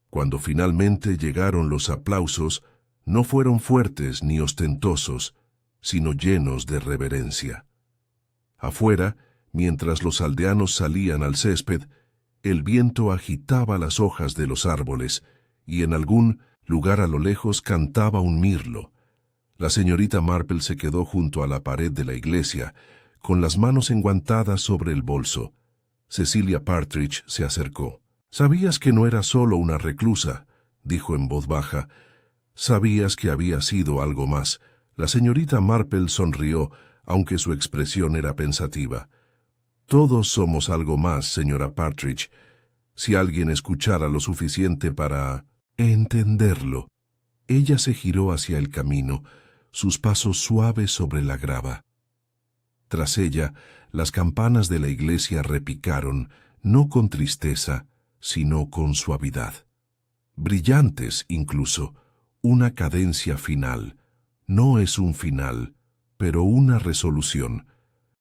[SPEAKER 1] Cuando finalmente llegaron los aplausos, no fueron fuertes ni ostentosos, sino llenos de reverencia. Afuera, mientras los aldeanos salían al césped, el viento agitaba las hojas de los árboles, y en algún lugar a lo lejos cantaba un mirlo. La señorita Marple se quedó junto a la pared de la iglesia, con las manos enguantadas sobre el bolso. Cecilia Partridge se acercó. «Sabías que no era solo una reclusa», dijo en voz baja. «Sabías que había sido algo más, La señorita Marple sonrió, aunque su expresión era pensativa. Todos somos algo más, señora Partridge. Si alguien escuchara lo suficiente para entenderlo. Ella se giró hacia el camino, sus pasos suaves sobre la grava. Tras ella, las campanas de la iglesia repicaron, no con tristeza, sino con suavidad. Brillantes, incluso, una cadencia final. No es un final, pero una resolución,